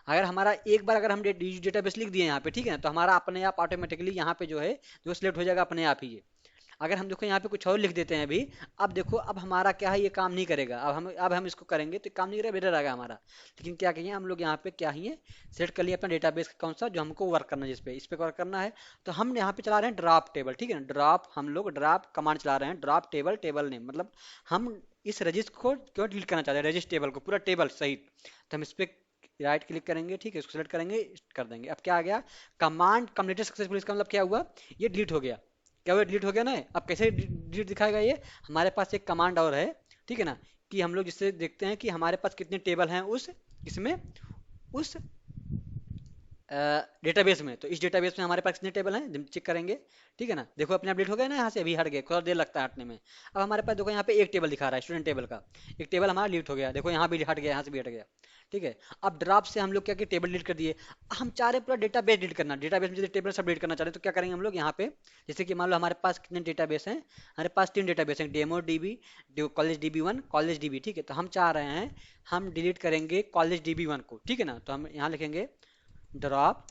अगर हमारा एक बार अगर हम डेटाबेस लिख दिए यहाँ पे, ठीक है ना, तो हमारा अपने आप ऑटोमेटिकली यहाँ पे जो है जो सिलेक्ट हो जाएगा अपने आप ही ये। अगर हम देखो यहाँ पे कुछ और लिख देते हैं अभी, अब देखो अब हमारा क्या है, ये काम नहीं करेगा। अब हम इसको करेंगे तो काम नहीं करेगा, बेटर आएगा हमारा। लेकिन क्या कहिए, हम लोग यहाँ पे क्या ही है, सेलेक्ट कर लिया अपना डेटाबेस कौन सा जो हमको वर्क करना है, इस पे वर्क करना है। तो हम यहाँ पे चला रहे हैं ड्रॉप टेबल, ठीक है ना। ड्रॉप, हम लोग ड्रॉप कमांड चला रहे हैं, ड्रॉप टेबल, टेबल नेम, मतलब हम इस रजिस्टर को क्यों डिलीट करना चाहते हैं, रजिस्टर टेबल को पूरा टेबल सहित। तो हम इस पे राइट क्लिक करेंगे, ठीक है, इसको सेलेक्ट करेंगे, कर देंगे। अब क्या आ गया, कमांड कंप्लीटेड सक्सेसफुल, इसका मतलब क्या हुआ, ये डिलीट हो गया। क्या हुआ, डिलीट हो गया ना। अब कैसे डिलीट दिखाएगा ये, हमारे पास एक कमांड और है, ठीक है ना, कि हम लोग जिससे देखते हैं कि हमारे पास कितने टेबल हैं उस इसमें, उस डेटाबेस में। तो इस डेटाबेस में हमारे पास कितने टेबल हैं जब चेक करेंगे, ठीक है ना। देखो अपने अपडेट हो गए ना, यहाँ से अभी हट गए, थोड़ा देर लगता है हटने में। अब हमारे पास देखो यहाँ पे एक टेबल दिखा रहा है, स्टूडेंट टेबल का, एक टेबल हमारा डिलीट हो गया, देखो यहाँ भी हट गया, यहाँ से भी हट गया, ठीक है। अब ड्राफ्ट से हम लोग क्या किए, टेबल डिलीट कर दिए। हम चाह रहे हैं पूरा डेटाबेस डिलीट करना, डेटाबेस में जैसे टेबल सब डिलीट करना चाह रहे हैं, तो क्या करेंगे हम लोग यहाँ पे, जैसे कि मान लो हमारे पास कितने डेटाबेस हैं, हमारे पास 3 डेटाबेस हैं, demo dB, college dB one, college dB, ठीक है। तो हम चाह रहे हैं हम डिलीट करेंगे कॉलेज डीबी वन को, ठीक है ना। तो हम यहाँ लिखेंगे ड्रॉप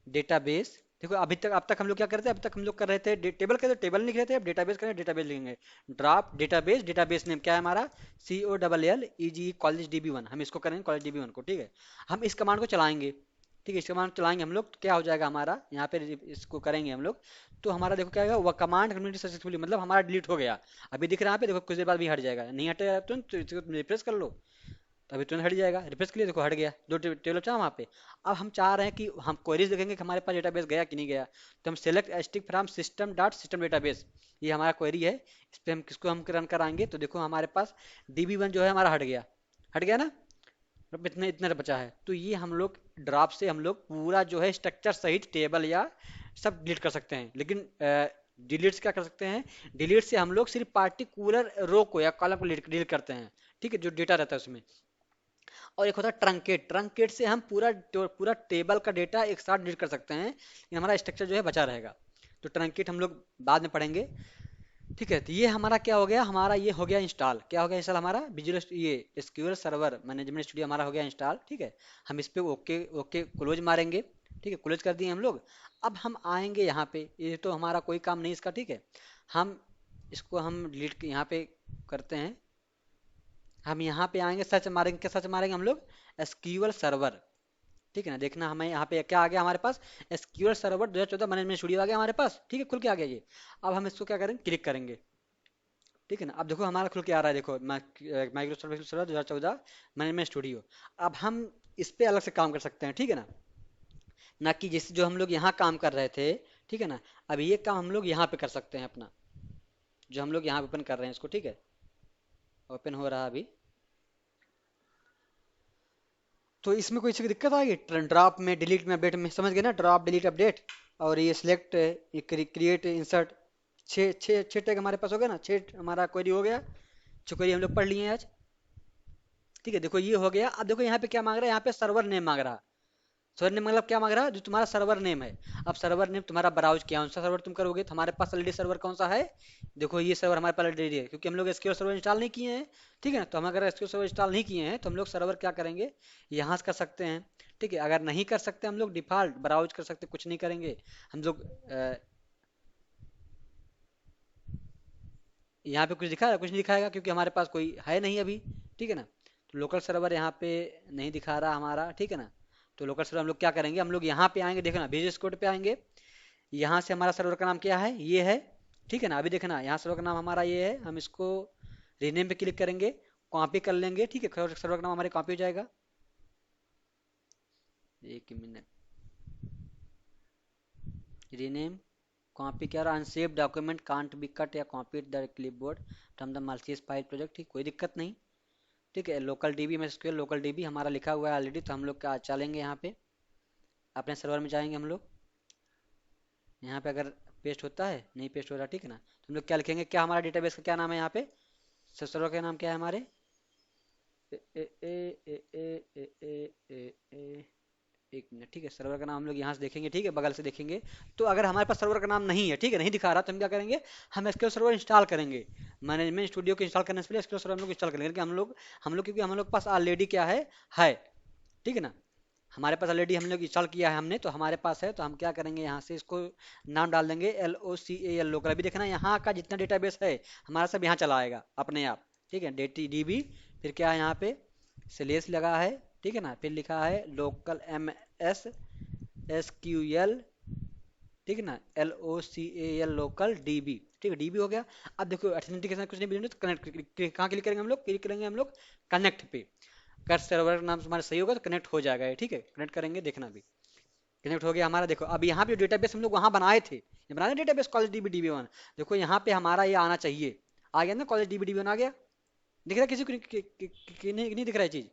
डेटाबेस। देखो अभी तक, अब तक हम लोग क्या करते थे, अब तक हम लोग कर रहे थे टेबल के, तो टेबल लिख रहे थे, अब डेटाबेस करें, डेटाबेस लिखेंगे। ड्रॉप डेटाबेस, डेटाबेस नेम क्या है हमारा, COLLEG कॉलेज डीबी वन, हम इसको करेंगे कॉलेज डीबी वन को, ठीक है। हम इस कमांड को चलाएंगे, ठीक है, इस कमांड को चलाएंगे हम लोग, तो क्या हो जाएगा हमारा यहाँ पे, इसको करेंगे हम लोग, तो हमारा देखो क्या आएगा, वह कमांड कम्युनिटी सक्सेसफुली, मतलब हमारा डिलीट हो गया। अभी दिख रहा है यहाँ पे, देखो कुछ देर बाद भी हट जाएगा, नहीं हटेगा तो इसको रिफ्रेश कर लो, तो अभी तुरंत हट जाएगा। रिफ्रेश के लिए देखो हट गया, दो टेबल चाह वहाँ पे। अब हम चाह रहे हैं कि हम क्वेरीज देखेंगे कि हमारे पास डेटाबेस गया कि नहीं गया, तो हम select stick from system dot system database, ये हमारा क्वेरी है, इस पर हम किसको हम रन कराएंगे, तो देखो हमारे पास DB1 जो है हमारा हट गया ना, अब इतने इतने बचा है। तो ये हम लोग ड्राफ्ट से हम लोग पूरा जो है स्ट्रक्चर सहित टेबल या सब डिलीट कर सकते हैं, लेकिन डिलीट से क्या कर सकते हैं, डिलीट से हम लोग सिर्फ पार्टिकुलर रो को या कॉलम को डिलीट करते हैं, ठीक है, जो डेटा रहता है उसमें। और एक होता है ट्रंकेट, ट्रंकेट से हम पूरा टेबल का डेटा एक साथ डिलीट कर सकते हैं, ये हमारा स्ट्रक्चर जो है बचा रहेगा। तो ट्रंकेट हम लोग बाद में पढ़ेंगे, ठीक है। तो ये हमारा क्या हो गया, हमारा ये हो गया इंस्टॉल, क्या हो गया इंस्टॉल हमारा, विजुअल ये एसक्यूएल सर्वर मैनेजमेंट स्टूडियो हमारा हो गया इंस्टॉल, ठीक है। हम इस पे ओके ओके क्लोज मारेंगे, ठीक है, क्लोज कर दिए हम लोग। अब हम आएंगे यहाँ पे, ये तो हमारा कोई काम नहीं इसका, ठीक है। हम इसको हम डिलीट यहाँ पे करते हैं, हम यहाँ पे आएंगे, सर्च मारेंगे, क्या सर्च मारेंगे हम लोग, एसक्यूएल सर्वर, ठीक है ना। देखना हमें यहाँ पे क्या आ गया हमारे पास, एसक्यूएल सर्वर 2014 मैनेजमेंट स्टूडियो आ गया हमारे पास, ठीक है, खुल के आ गया ये। अब हम इसको क्या करेंगे, क्लिक करेंगे, ठीक है ना। अब देखो हमारा खुल के आ रहा है, देखो माइक्रोसॉफ्ट सर्वर 2014 मैनेजमेंट स्टूडियो। अब हम इस पे अलग से काम कर सकते हैं, ठीक है ना, ना कि जिस जो हम लोग यहाँ काम कर रहे थे, ठीक है ना। अब ये काम हम लोग यहाँ पे कर सकते हैं अपना, जो हम लोग यहाँ पे ओपन कर रहे हैं इसको, ठीक है, ओपन हो रहा है अभी। तो इसमें कोई सी दिक्कत आएगी, ड्रॉप में, डिलीट में, अपडेट में, समझ गए ना, ड्रॉप डिलीट अपडेट। और ये सिलेक्ट, ये क्रिएट इंसर्ट, छः छः छः टैग हमारे पास हो गया ना, छः हमारा क्वेरी हो गया, जो क्वेरी हम लोग पढ़ लिए हैं आज, ठीक है। देखो ये हो गया। अब देखो यहाँ पे क्या मांग रहा है, यहाँ पे सर्वर नेम मांग रहा है। सर्वर नेम मतलब क्या मांग रहा है, जो तुम्हारा सर्वर नेम है। अब सर्वर नेम तुम्हारा ब्राउज किया, कौन सा सर्वर तुम करोगे, तो हमारे पास ऑलरेडी सर्वर कौन सा है, देखो ये सर्वर हमारे पास ऑलरेडी है, क्योंकि हम लोग एसक्यूएल सर्वर इंस्टॉल नहीं किए हैं, ठीक है ना। तो हम अगर एसक्यूएल सर्वर इंस्टॉल नहीं किए हैं, तो हम लोग सर्वर क्या करेंगे, यहाँ से कर सकते हैं, ठीक है। अगर नहीं कर सकते हम लोग डिफॉल्ट ब्राउज कर सकते, कुछ नहीं करेंगे हम लोग। यहाँ पे कुछ दिखा कुछ नहीं दिखाएगा, क्योंकि हमारे पास कोई है नहीं अभी, ठीक है ना। तो लोकल सर्वर यहाँ पे नहीं दिखा रहा हमारा, ठीक है ना। तो लोकल सर्वर हम लोग क्या करेंगे, हम लोग यहाँ पे आएंगे, देखना विजुअल कोड पे आएंगे, यहाँ से हमारा सर्वर का नाम क्या है, ये है, ठीक है ना। अभी देखना यहाँ सर्वर का नाम हमारा ये है, हम इसको रीनेम पे क्लिक करेंगे, कॉपी कर लेंगे, ठीक है, सर्वर का नाम हमारे कॉपी हो जाएगा। एक मिनट, रीनेम, कॉपी क्या रहा, unsave document can't be cut या copy the clipboard from the malicious file project, ठीक, कोई दिक्कत नहीं, ठीक है। लोकल डीबी में एसक्यूएल लोकल डीबी हमारा लिखा हुआ है ऑलरेडी, तो हम लोग क्या चलेंगे यहाँ पे, अपने सर्वर में जाएंगे हम लोग। यहाँ पे अगर पेस्ट होता है, नहीं पेस्ट हो रहा, ठीक है ना। तो हम लोग क्या लिखेंगे, क्या हमारा डेटाबेस का क्या नाम है यहाँ पे, सर्वर का नाम क्या है हमारे, ए, ए, ए, ए, ए, ए, ए, ए, ए, एक मिनट, ठीक है। सर्वर का नाम हम लोग यहाँ से देखेंगे, ठीक है, बगल से देखेंगे। तो अगर हमारे पास सर्वर का नाम नहीं है, ठीक है, नहीं दिखा रहा, तो हम क्या करेंगे, हम एसक्यूएल सर्वर इंस्टॉल करेंगे। मैनेजमेंट स्टूडियो को इंस्टॉल करने से पहले एसक्यूएल सर्वर हम लोग इंस्टॉल करेंगे, क्योंकि हम लोग क्योंकि हम लोग पास ऑलरेडी क्या है, ठीक है ना। हमारे पास ऑलरेडी हम लोग इंस्टॉल किया है हमने, तो हमारे पास है, तो हम क्या करेंगे, यहाँ से इसको नाम डाल देंगे LOCAL लोकल। अभी देखना यहाँ का जितना डेटाबेस है हमारा सब यहाँ चला आएगा अपने आप, ठीक है, DB, फिर क्या है यहाँ पे स्लेश लगा है, ठीक है ना, फिर लिखा है लोकल MS SQL, ठीक है ना, LOCAL लोकल DB, ठीक है, DB हो गया। अब देखो ऑथेंटिकेशन कुछ नहीं, तो कनेक्ट कहाँ क्लिक करेंगे हम लोग, क्लिक करेंगे हम लोग कनेक्ट पे। अगर सर्वर का नाम तुम्हारा सही होगा तो कनेक्ट हो जाएगा ये, ठीक है। कनेक्ट करेंगे, देखना भी कनेक्ट हो गया हमारा। देखो अब यहाँ पे डेटाबेस हम लोग वहाँ बनाए थे, ये बनाए डेटाबेस कॉलेज DB1। देखो यहाँ पे हमारा ये आना चाहिए, आ गया ना, कॉलेज DB1 आ गया। दिख रहा है किसी को नहीं दिख रहा है चीज?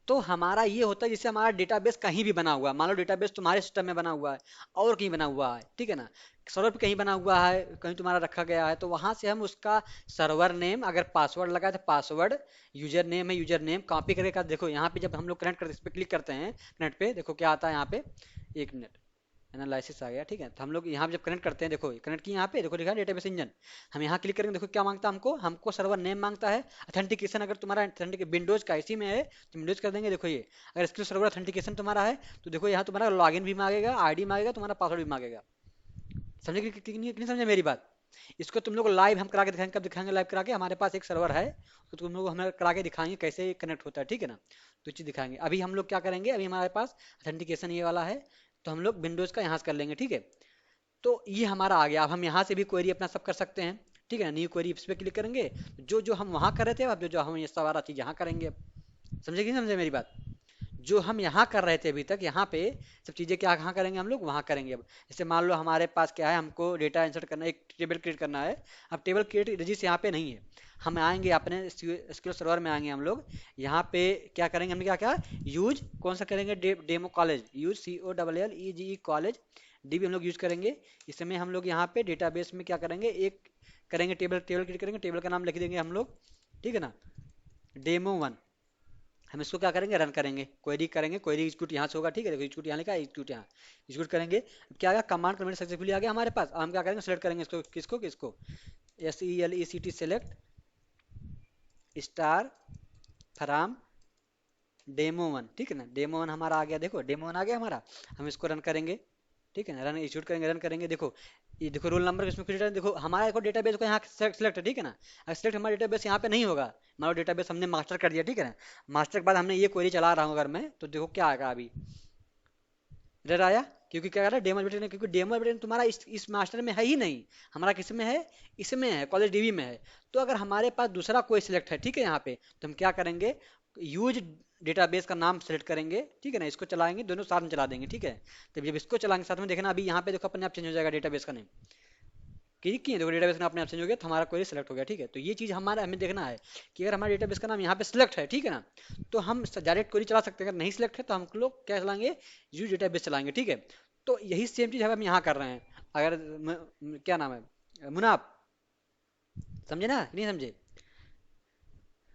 तो हमारा ये होता है जिससे हमारा डेटाबेस कहीं भी बना हुआ है, मान लो डेटाबेस तुम्हारे सिस्टम में बना हुआ है और कहीं बना हुआ है, ठीक है ना, सर्वर पे कहीं बना हुआ है, कहीं तुम्हारा रखा गया है, तो वहां से हम उसका सर्वर नेम, अगर पासवर्ड लगा है तो पासवर्ड, यूजर नेम है यूजर नेम कॉपी करके देखो यहाँ पे जब हम लोग कनेक्ट करते, इस पे क्लिक करते हैं कनेक्ट पे, देखो क्या आता है यहाँ पे, 1 मिनट, एनालिसिस आ गया, ठीक है। तो हम लोग यहाँ पे जब कनेक्ट करते हैं, देखो कनेक्ट किए, यहाँ पे देखो लिखा है डेटाबेस इंजन, हम यहाँ क्लिक करेंगे, देखो क्या मांगता है हमको, हमको सर्वर नेम मांगता है, अथेंटिकेशन अगर तुम्हारा विंडोज का इसी में है तो विंडोज कर देंगे, देखो ये अगर इसके सर्वर अथेंटिकेशन तुम्हारा है तो देखो यहाँ तुम्हारा लॉगिन भी मांगेगा, आईडी मांगेगा, तुम्हारा पासवर्ड भी मांगेगा। समझे कि नहीं समझे मेरी बात? इसको तुम लोग लाइव हम करा के दिखाएंगे, कब दिखाएंगे लाइव करा के, हमारे पास एक सर्वर है तो तुम लोग हमें करा के दिखाएंगे कैसे कनेक्ट होता है, ठीक है ना। तो चीज़ दिखाएंगे, अभी हम लोग क्या करेंगे, अभी हमारे पास अथेंटिकेशन ये वाला है, तो हम लोग विंडोज का यहाँ से कर लेंगे, ठीक है। तो ये हमारा आ गया, अब हम यहाँ से भी क्वेरी अपना सब कर सकते हैं, ठीक है ना। न्यू क्वेरी इस पे क्लिक करेंगे, जो जो हम वहाँ कर रहे थे, अब जो जो हम ये सारा चीज़ यहाँ करेंगे अब। समझे कि नहीं समझे मेरी बात? जो हम यहाँ कर रहे थे अभी तक, यहाँ पे सब चीज़ें क्या कहाँ करेंगे हम लोग, वहाँ करेंगे अब। जैसे मान लो हमारे पास क्या है, हमको डेटा इंसर्ट करना है, एक टेबल क्रिएट करना है। अब टेबल क्रिएट रजिस्टर यहाँ पे नहीं है, हम आएंगे अपने एसक्यूएल सर्वर में आएंगे हम लोग, यहाँ पे क्या करेंगे, हमने क्या क्या यूज कौन सा करेंगे, demo college, use COLLEGE college DB हम लोग यूज करेंगे। इसमें हम लोग यहाँ पे डेटाबेस में क्या करेंगे, एक करेंगे टेबल टेबल क्रिएट करेंगे, टेबल का नाम लिख देंगे हम लोग, ठीक है ना, डेमो 1। हम इसको क्या करेंगे, रन करेंगे, क्वेरी करेंगे, क्वेरी एग्जीक्यूट यहाँ से होगा, ठीक है। देखो एग्जीक्यूट यहाँ लिखा है, एग्जीक्यूट यहाँ एग्जीक्यूट करेंगे। अब क्या आ गया, कमांड कमेंट सक्सेसफुली आ गया हमारे पास। अब हम क्या करेंगे, सेलेक्ट करेंगे इसको, किसको किसको, SELECT select star from demo 1, ठीक है ना। डेमो 1 हमारा आ गया, देखो डेमो 1 आ गया हमारा। हम इसको रन करेंगे, ठीक है ना, रन एग्जीक्यूट करेंगे, रन करेंगे। देखो ये देखो रोल नंबर इसमें क्रिएट है, देखो हमारा देखो डेटाबेस को यहाँ सेलेक्ट है, ठीक है ना। अगर सेलेक्ट हमारा डेटाबेस यहाँ पे नहीं होगा, हमारा डेटाबेस हमने मास्टर कर दिया, ठीक है ना, मास्टर के बाद हमने ये क्वेरी चला रहा हूँ अगर मैं, तो देखो क्या आएगा अभी, एरर आया, क्योंकि क्या कर रहा है डेमो एडमिशन, क्योंकि डेमो एडमिशन तुम्हारा इस मास्टर में है ही नहीं, हमारा किस में है, इसमें है, कॉलेज DB में है। तो अगर हमारे पास दूसरा कोई सिलेक्ट है, ठीक है, यहाँ पे तो हम क्या करेंगे, यूज डेटाबेस का नाम सेलेक्ट करेंगे, ठीक है ना, इसको चलाएंगे, दोनों साथ में चला देंगे, ठीक है। तो जब इसको चलाएंगे साथ में, देखना अभी यहाँ पे देखो अपने आप चेंज हो जाएगा डेटाबेस का नेम, क्लिक किए देखो डेटाबेस का नाम अपने आप चेंज हो गया, तो हमारा क्वेरी सेलेक्ट हो गया, ठीक है। तो ये चीज़ हमारा हमें देखना है कि अगर हमारे डेटाबेस का नाम यहाँ पे सिलेक्ट है, ठीक है ना, तो हम डायरेक्ट क्वेरी चला सकते हैं, अगर नहीं सिलेक्ट है तो हम लोग क्या चलाएंगे, यूज डेटाबेस चलाएंगे, ठीक है। तो यही सेम चीज़ हम यहाँ कर रहे हैं। अगर क्या नाम है, मुनाब, समझे ना नहीं समझे,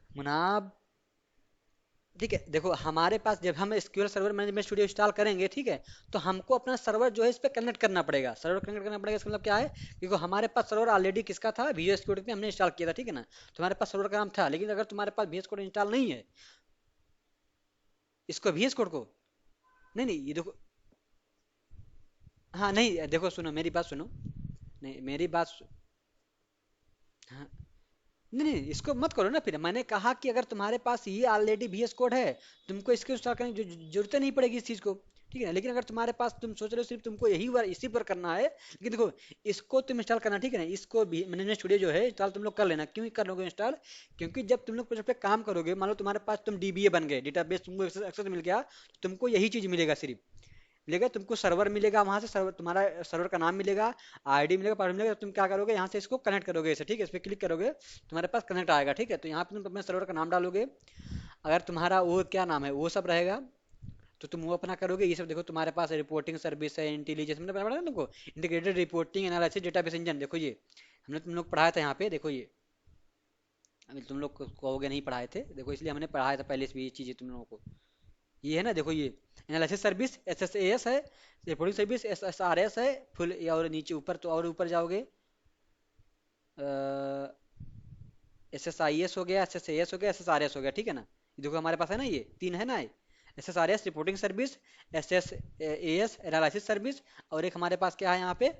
मुनाब, ठीक है। देखो हमारे पास जब हम SQL server management studio install करेंगे, ठीक है, तो हमको अपना सर्वर जो है इस पे कनेक्ट करना पड़ेगा, सर्वर कनेक्ट करना पड़ेगा। इसका मतलब क्या है, क्योंकि हमारे पास सर्वर ऑलरेडी किसका था, VS कोड पे हमने इंस्टॉल किया था, ठीक है ना, तो हमारे पास सर्वर का नाम था। लेकिन अगर तुम्हारे पास VS कोड इंस्टॉल नहीं है, इसको VS कोड को, नहीं नहीं ये देखो, हाँ नहीं देखो सुनो मेरी बात सुनो, नहीं मेरी बात हाँ, नहीं नहीं इसको मत करो ना। फिर मैंने कहा कि अगर तुम्हारे पास ये ऑलरेडी VS कोड है, तुमको इसके इंस्टॉल करने की जरूरत नहीं पड़ेगी इस चीज़ को, ठीक है ना। लेकिन अगर तुम्हारे पास तुम सोच रहे हो सिर्फ तुमको यही बार इसी पर करना है, लेकिन देखो इसको तुम इंस्टॉल करना, ठीक है ना, इसको भी मैनेजमेंट स्टूडियो जो है इंस्टॉल तुम लोग कर लेना। क्यों कर लोगे इंस्टॉल, क्योंकि जब तुम लोग प्रोजेक्ट पे काम करोगे, मान लो तुम्हारे पास तुम DBA बन गए, डेटाबेस तुमको एक्सेस मिल गया, तो तुमको यही चीज़ मिलेगा, सिर्फ मिलेगा तुमको सर्वर मिलेगा, वहां से सर्वर तुम्हारा सर्वर का नाम मिलेगा, आईडी मिलेगा, पासवर्ड मिलेगा। तुम क्या करोगे, यहाँ से इसको कनेक्ट करोगे इसे, ठीक है, इस पर क्लिक करोगे, तुम्हारे पास कनेक्ट आएगा, ठीक है। तो यहाँ पे तुम अपने सर्वर का नाम डालोगे, अगर तुम्हारा वो क्या नाम है वो सब रहेगा, तो तुम वो अपना करोगे। ये सब देखो तुम्हारे पास रिपोर्टिंग सर्विस है, इंटेलिजेंस, मैंने पढ़ा ना तुमको, integrated reporting analysis database engine, देखो ये हमने तुम लोग पढ़ाया था यहाँ पे, देखो ये अभी तुम लोग कहोगे नहीं पढ़ाए थे, देखो इसलिए हमने पढ़ाया था पहले से भी ये चीज़ें तुम लोगों को। ये है ना, देखो ये एनालिसिस सर्विस SSAS है, रिपोर्टिंग सर्विस SSRS है, फुल, और नीचे ऊपर तो और ऊपर जाओगे, SSIS हो गया, SSAS हो गया, SSRS हो गया, ठीक है ना। ये देखो हमारे पास है ना, ये तीन है ना, SSRS reporting service, SSAS analysis service, और एक हमारे पास क्या है यहाँ पे,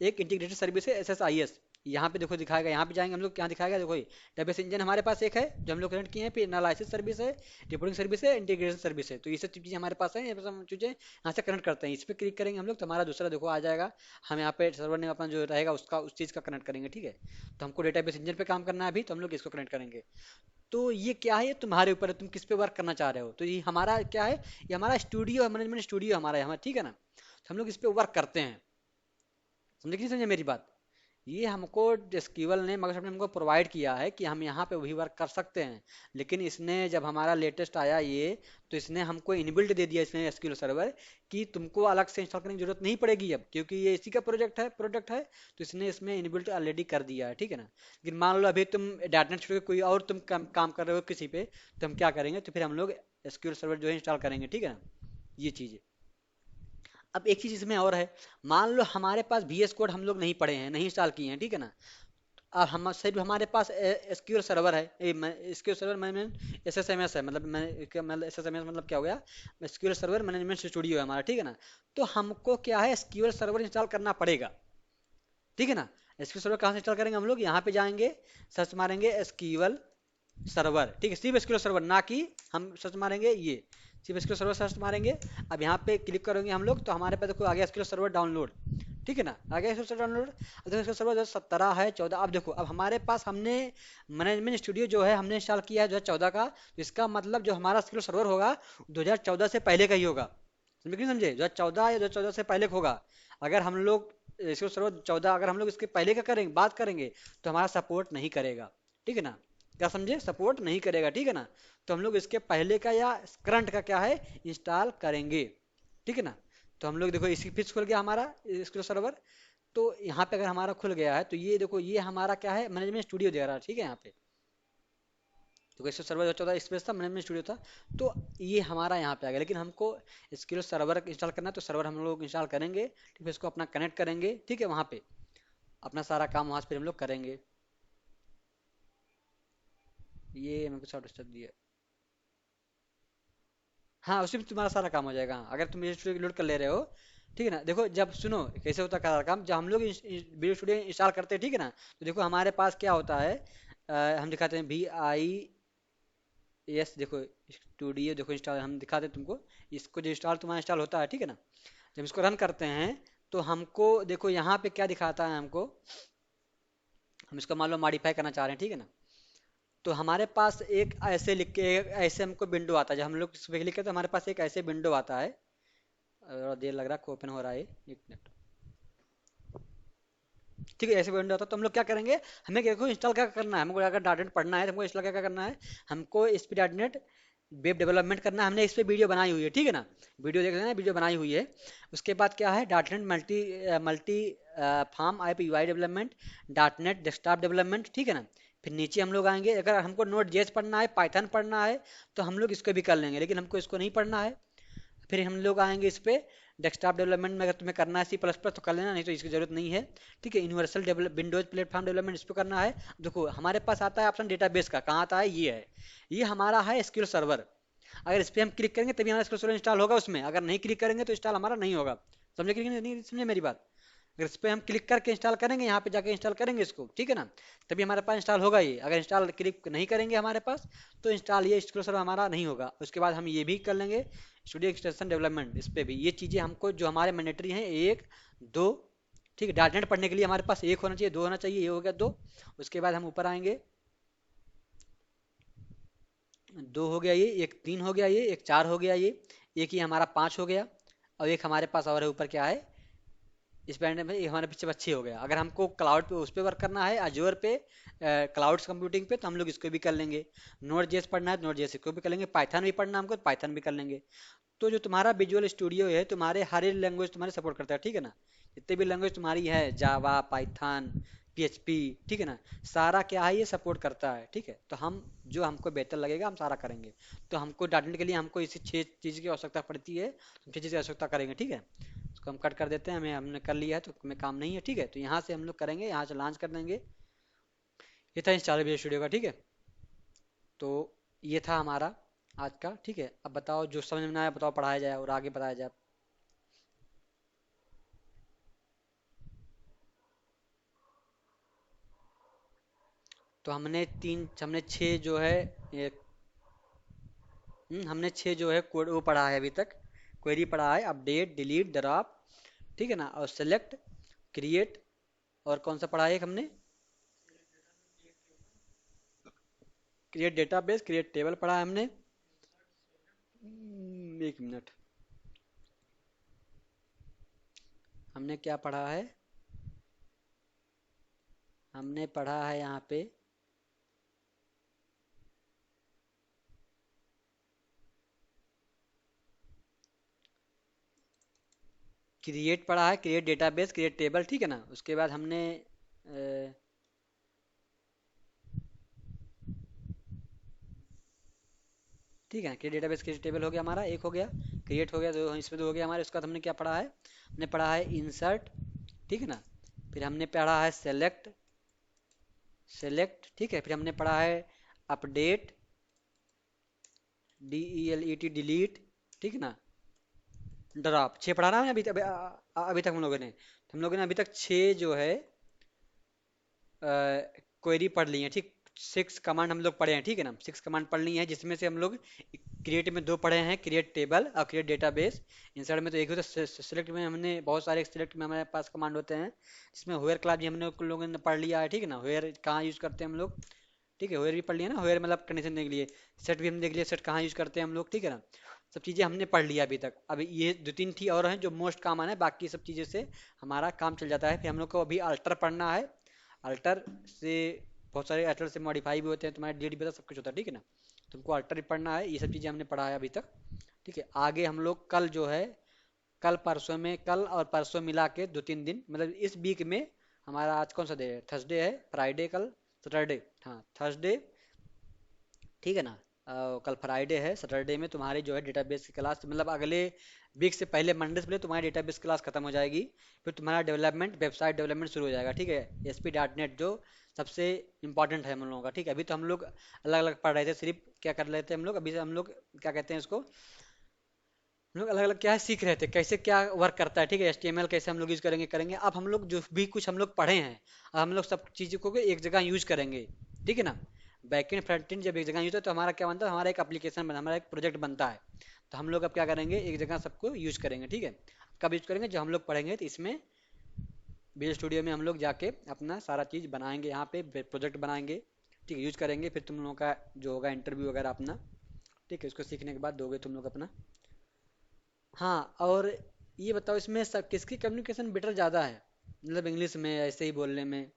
एक इंटीग्रेटेड सर्विस है SSIS। यहाँ पे देखो दिखाएगा, यहाँ पे जाएंगे हम लोग, क्या दिखाएगा, देखो ये डेटाबेस इंजन हमारे पास एक है जो हम लोग कनेक्ट किए हैं, फिर एनालिसिस सर्विस है, रिपोर्टिंग सर्विस है, इंटीग्रेशन सर्विस है। तो ये सब चीज़ें हमारे पास है, ये सब हम चीज़ें यहाँ से कनेक्ट करते हैं। इस पर क्लिक करेंगे हम लोग तो हमारा दूसरा देखो आ जाएगा, हम यहाँ पे सर्वर नेम अपना जो रहेगा उसका उस चीज़ का कनेक्ट करेंगे, ठीक है। तो हमको डेटाबेस इंजन पे काम करना है अभी, तो हम लोग इसको कनेक्ट करेंगे। तो ये क्या है, ये तुम्हारे ऊपर है, तुम किस पे वर्क करना चाह रहे हो। तो ये हमारा क्या है, ये हमारा स्टूडियो है, मैनेजमेंट स्टूडियो हमारा है, हमारा ठीक है ना। तो हम लोग इस पे वर्क करते हैं। समझे कि नहीं समझे मेरी बात। ये हमको एसक्यूएल ने, माइक्रोसॉफ्ट ने हमको प्रोवाइड किया है कि हम यहाँ पे वही वर्क कर सकते हैं। लेकिन इसने जब हमारा लेटेस्ट आया ये, तो इसने हमको इनबिल्ट दे दिया इसने एसक्यूएल सर्वर, कि तुमको अलग से इंस्टॉल करने की जरूरत नहीं पड़ेगी अब, क्योंकि ये इसी का प्रोडक्ट है। तो इसने इसमें इनबिल्ट ऑलरेडी कर दिया है, ठीक है ना। लेकिन मान लो अभी तुम डॉट नेट छोड़ के कोई और तुम काम कर रहे हो किसी पे, तो हम क्या करेंगे, तो फिर हम लोग एसक्यूएल सर्वर जो है इंस्टॉल करेंगे, ठीक है ना। ये चीज़ है। अब एक चीज इसमें और है, मान लो हमारे पास VS कोड हम लोग नहीं पढ़े हैं, नहीं इंस्टॉल किए हैं, ठीक है ना। अब हम सिर्फ हमारे पास एसक्यूएल सर्वर है, एसक्यूएल सर्वर मैनेजमेंट SSMS है, मतलब SSMS मतलब क्या हो गया, एसक्यूएल सर्वर मैनेजमेंट स्टूडियो है हमारा, ठीक है ना। तो हमको क्या है, एसक्यूएल सर्वर इंस्टॉल करना पड़ेगा, ठीक है ना। एसक्यूएल सर्वर कहाँ से इंस्टॉल करेंगे हम लोग, यहाँ पे जाएंगे, सर्च मारेंगे एसक्यूएल सर्वर, ठीक है, सिर्फ एसक्यूएल सर्वर, ना कि हम सर्च मारेंगे ये, सिर्फ एसक्यूएल सर्वर सर्च मारेंगे। अब यहाँ पे क्लिक करेंगे हम लोग, तो हमारे पास देखो आ गया एसक्यूएल सर्वर डाउनलोड, ठीक है ना, आ गया एसक्यूएल सर्वर डाउनलोड। अब देखो एसक्यूएल सर्वर 2017 है, 14, अब देखो अब हमारे पास हमने मैनेजमेंट स्टूडियो जो है हमने इंस्टॉल किया है 2014 का, तो इसका मतलब जो हमारा एसक्यूएल सर्वर होगा 2014 से पहले का ही होगा। समझे कि नहीं समझे, 2014 या 2014 से पहले का होगा। अगर हम लोग एसक्यूएल सर्वर 14 अगर हम लोग इसके पहले का करेंगे, बात करेंगे, तो हमारा सपोर्ट नहीं करेगा, ठीक है ना। क्या समझे, सपोर्ट नहीं करेगा, ठीक है ना। तो हम लोग इसके पहले का या करंट का क्या है, इंस्टॉल करेंगे, ठीक है ना। तो हम लोग देखो इसी फिक्स खुल गया हमारा एसक्यूएल सर्वर। तो यहाँ पे अगर हमारा खुल गया है, तो ये देखो ये हमारा क्या है, मैनेजमेंट स्टूडियो दे रहा है, ठीक है। यहाँ पे तो एसक्यूएल सर्वर जो 14 स्पेस था, मैनेजमेंट स्टूडियो था। तो ये हमारा यहाँ पे आ गया, लेकिन हमको एसक्यूएल सर्वर इंस्टॉल करना है, तो सर्वर हम लोग इंस्टॉल करेंगे, ठीक है, इसको अपना कनेक्ट करेंगे, ठीक है, वहाँ पे अपना सारा काम वहाँ पे हम लोग करेंगे। ये मेरे को शॉर्ट स्टेप दिया। हाँ, उसी में तुम्हारा सारा काम हो जाएगा, हाँ, अगर तुम वीडियो स्टूडियो लोड कर ले रहे हो, ठीक है ना। देखो जब सुनो कैसे होता है सारा काम, जब हम लोग वीडियो स्टूडियो इंस्टॉल करते हैं, ठीक है ना, तो देखो हमारे पास क्या होता है, हम दिखाते हैं VIS, देखो स्टूडियो, देखो इंस्टॉल हम दिखाते हैं तुमको, इसको जो इंस्टॉल तुम्हारा इंस्टॉल होता है, ठीक है ना। जब इसको रन करते हैं, तो हमको देखो यहाँ पे क्या दिखाता है हमको, हम इसको मान लो मॉडिफाई करना चाह रहे हैं, ठीक है ना। तो हमारे पास एक ऐसे लिख के ऐसे हमको विंडो आता है, जब हम लोग इस पे क्लिक करते हैं तो हमारे पास एक ऐसे विंडो आता है, थोड़ा देर लग रहा है ओपन हो रहा है, एक मिनट, ठीक है, ऐसे विंडो आता है। तो हम लोग क्या करेंगे, हमें देखो इंस्टॉल क्या करना है, हमको अगर डॉट नेट पढ़ना है तो हमको इंस्टॉल क्या करना है, हमको इस पे डॉट नेट वेब डेवलपमेंट करना है, हमने इस पे वीडियो बनाई हुई है, ठीक है ना। वीडियो देख लेना, वीडियो बनाई हुई है। उसके बाद क्या है, dot net multi multi form IPUI development, dot net desktop development, ठीक है ना। फिर नीचे हम लोग आएंगे, अगर हमको नोट जेएस पढ़ना है, पाइथन पढ़ना है, तो हम लोग इसको भी कर लेंगे, लेकिन हमको इसको नहीं पढ़ना है। फिर हम लोग आएंगे इस पे डेस्कटॉप डेवलपमेंट में, अगर तुम्हें करना है C++ तो कर लेना, नहीं तो इसकी जरूरत नहीं है, ठीक है। Universal develop Windows platform development इस पे करना है। देखो हमारे पास आता है ऑप्शन डेटाबेस का, कहाँ आता है, ये है, ये हमारा है एसक्यूएल सर्वर। अगर इस पे हम क्लिक करेंगे तभी हमारा एसक्यूएल सर्वर इंस्टॉल होगा उसमें, अगर नहीं क्लिक करेंगे तो इंस्टॉल हमारा नहीं होगा। समझे कि नहीं समझे मेरी बात। अगर इस पे हम क्लिक करके इंस्टॉल करेंगे, यहाँ पे जाके इंस्टॉल करेंगे इसको, ठीक है ना, तभी हमारे पास इंस्टॉल होगा ये। अगर इंस्टॉल क्लिक नहीं करेंगे हमारे पास, तो इंस्टॉल ये एसक्यूएल सर्वर हमारा नहीं होगा। उसके बाद हम ये भी कर लेंगे स्टूडियो एक्सटेंशन डेवलपमेंट, इस पे भी ये चीज़ें हमको जो हमारे मैंडेटरी हैं, एक दो, ठीक है। डॉट नेट पढ़ने के लिए हमारे पास एक होना चाहिए, दो होना चाहिए, ये हो गया दो। उसके बाद हम ऊपर आएंगे, दो हो गया ये, एक तीन हो गया ये, एक चार हो गया ये, एक ये हमारा पाँच हो गया, और एक हमारे पास और है ऊपर क्या है, इस बैंड में ये हमारे पीछे बच्चे हो गया। अगर हमको क्लाउड पे उस पे वर्क करना है, अजोर पे क्लाउड्स कंप्यूटिंग पे, तो हम लोग इसको भी कर लेंगे। नोड जेएस पढ़ना है तो नोड जेएस इसको भी कर लेंगे, पाइथन भी पढ़ना है हमको तो पाइथन भी कर लेंगे। तो जो तुम्हारा विजुअल स्टूडियो है, तुम्हारे हर एक लैंग्वेज तुम्हारे सपोर्ट करता है, ठीक है ना। जितने भी लैंग्वेज तुम्हारी है, जावा, पाइथन, PHP, ठीक है ना, सारा क्या है, ये सपोर्ट करता है, ठीक है। तो हम जो हमको बेहतर लगेगा हम सारा करेंगे। तो हमको डाटने के लिए हमको इसी छः चीज़ की आवश्यकता पड़ती है, तो छः चीज़ की आवश्यकता करेंगे, ठीक है। उसको हम कट कर देते हैं, हमें हमने कर लिया है तो हमें काम नहीं है, ठीक है। तो यहाँ से हम लोग करेंगे, यहाँ से लॉन्च कर देंगे। ये था इंस्टॉल विजुअल स्टूडियो का, ठीक है। तो ये था हमारा आज का, ठीक है। अब बताओ जो समझ में ना आया बताओ, पढ़ाया जाए और आगे बताया जाए। तो हमने छः जो है ये, हमने छः जो है कोड वो पढ़ा है अभी तक। क्वेरी पढ़ा है, अपडेट, डिलीट, ड्रॉप, ठीक है ना, और सेलेक्ट, क्रिएट, और कौन सा पढ़ा है एक हमने, क्रिएट डेटाबेस, क्रिएट टेबल पढ़ा है हमने। एक मिनट, हमने क्या पढ़ा है? हमने पढ़ा है यहाँ पे क्रिएट पढ़ा है, क्रिएट डेटाबेस, क्रिएट टेबल, ठीक है ना। उसके बाद हमने ठीक है, क्रिएट डेटाबेस क्रिएट टेबल हो गया हमारा, एक हो गया। क्रिएट हो गया, दो इसमें दो हो गया हमारे। उसके बाद हमने क्या पढ़ा है? हमने पढ़ा है इंसर्ट, ठीक है ना। फिर हमने पढ़ा है सेलेक्ट, सेलेक्ट, ठीक है। फिर हमने पढ़ा है अपडेट, DELET, डिलीट, ठीक है ना। ड्रॉप, छः पढ़ा ना अभी अभी, अभी तक हम लोगों ने, तो हम लोगों ने अभी तक छः जो है क्वेरी पढ़ ली है, ठीक। 6 कमांड हम लोग पढ़े हैं, ठीक है ना। 6 कमांड पढ़ ली हैं, जिसमें से हम लोग क्रिएट में 2 पढ़े हैं, क्रिएट टेबल और क्रिएट डेटाबेस। इंसर्ट में तो एक ही, तो सिलेक्ट में हमने बहुत सारे, सिलेक्ट में हमारे पास कमांड होते हैं, जिसमें होयर क्लास भी हमने कुछ लोगों ने पढ़ लिया है, ठीक है ना। होयर कहाँ यूज़ करते हैं हम लोग, ठीक है। होयर भी पढ़ लिया ना, होयर मतलब कंडीशन देख लिए। सेट भी हमने देख लिया, सेट कहाँ यूज़ करते हैं हम लोग, ठीक है ना। सब चीज़ें हमने पढ़ लिया अभी तक। अभी ये 2-3 थी और हैं जो मोस्ट कॉमन है, बाकी सब चीज़ें से हमारा काम चल जाता है। फिर हम लोग को अभी अल्टर पढ़ना है। अल्टर से बहुत सारे अल्टर से मॉडिफाई भी होते हैं, तुम्हारे डेट भी होता है, सब कुछ होता है, ठीक है ना। तुमको अल्टर भी पढ़ना है, ये सब चीज़ें हमने पढ़ा है अभी तक, ठीक है। आगे हम लोग कल जो है, कल परसों में, कल और परसों मिला के 2-3 दिन, मतलब इस वीक में, हमारा आज कौन सा डे है? थर्सडे है, फ्राइडे, कल सैटरडे, हाँ थर्सडे, ठीक है ना। कल फ्राइडे है, सैटरडे में तुम्हारी जो है डेटाबेस की क्लास, मतलब अगले वीक से पहले, मंडे से पहले तुम्हारी डेटाबेस क्लास खत्म हो जाएगी। फिर तुम्हारा डेवलपमेंट, वेबसाइट डेवलपमेंट शुरू हो जाएगा, ठीक है। ASP.NET जो सबसे इंपॉर्टेंट है हम लोगों का, ठीक है। अभी तो हम लोग अलग अलग पढ़ रहे थे, सिर्फ क्या कर रहे थे हम लोग, अभी से हम लोग क्या कहते हैं इसको, हम लोग अलग अलग क्या है सीख रहे थे, कैसे क्या वर्क करता है, ठीक है। HTML कैसे हम लोग यूज़ करेंगे करेंगे अब हम लोग जो भी कुछ हम लोग पढ़े हैं, अब हम लोग सब चीज़ों को एक जगह यूज़ करेंगे, ठीक है ना। बैकएंड फ्रंट एंड जब एक जगह यूज़ है, तो हमारा क्या बनता है, हमारा एक एप्लीकेशन बना, हमारा एक प्रोजेक्ट बनता है। तो हम लोग अब क्या करेंगे, एक जगह सबको यूज़ करेंगे, ठीक है। कब यूज़ करेंगे? जब हम लोग पढ़ेंगे, तो इसमें विजुअल स्टूडियो में हम लोग जाके अपना सारा चीज़ बनाएंगे, यहाँ पे प्रोजेक्ट बनाएंगे, ठीक है, यूज़ करेंगे। फिर तुम लोगों का जो होगा इंटरव्यू वगैरह अपना, ठीक है, उसको सीखने के बाद दोगे तुम लोग अपना। हाँ, और ये बताओ इसमें सब किसकी कम्युनिकेशन बेटर ज़्यादा है, मतलब इंग्लिश में ऐसे ही बोलने में?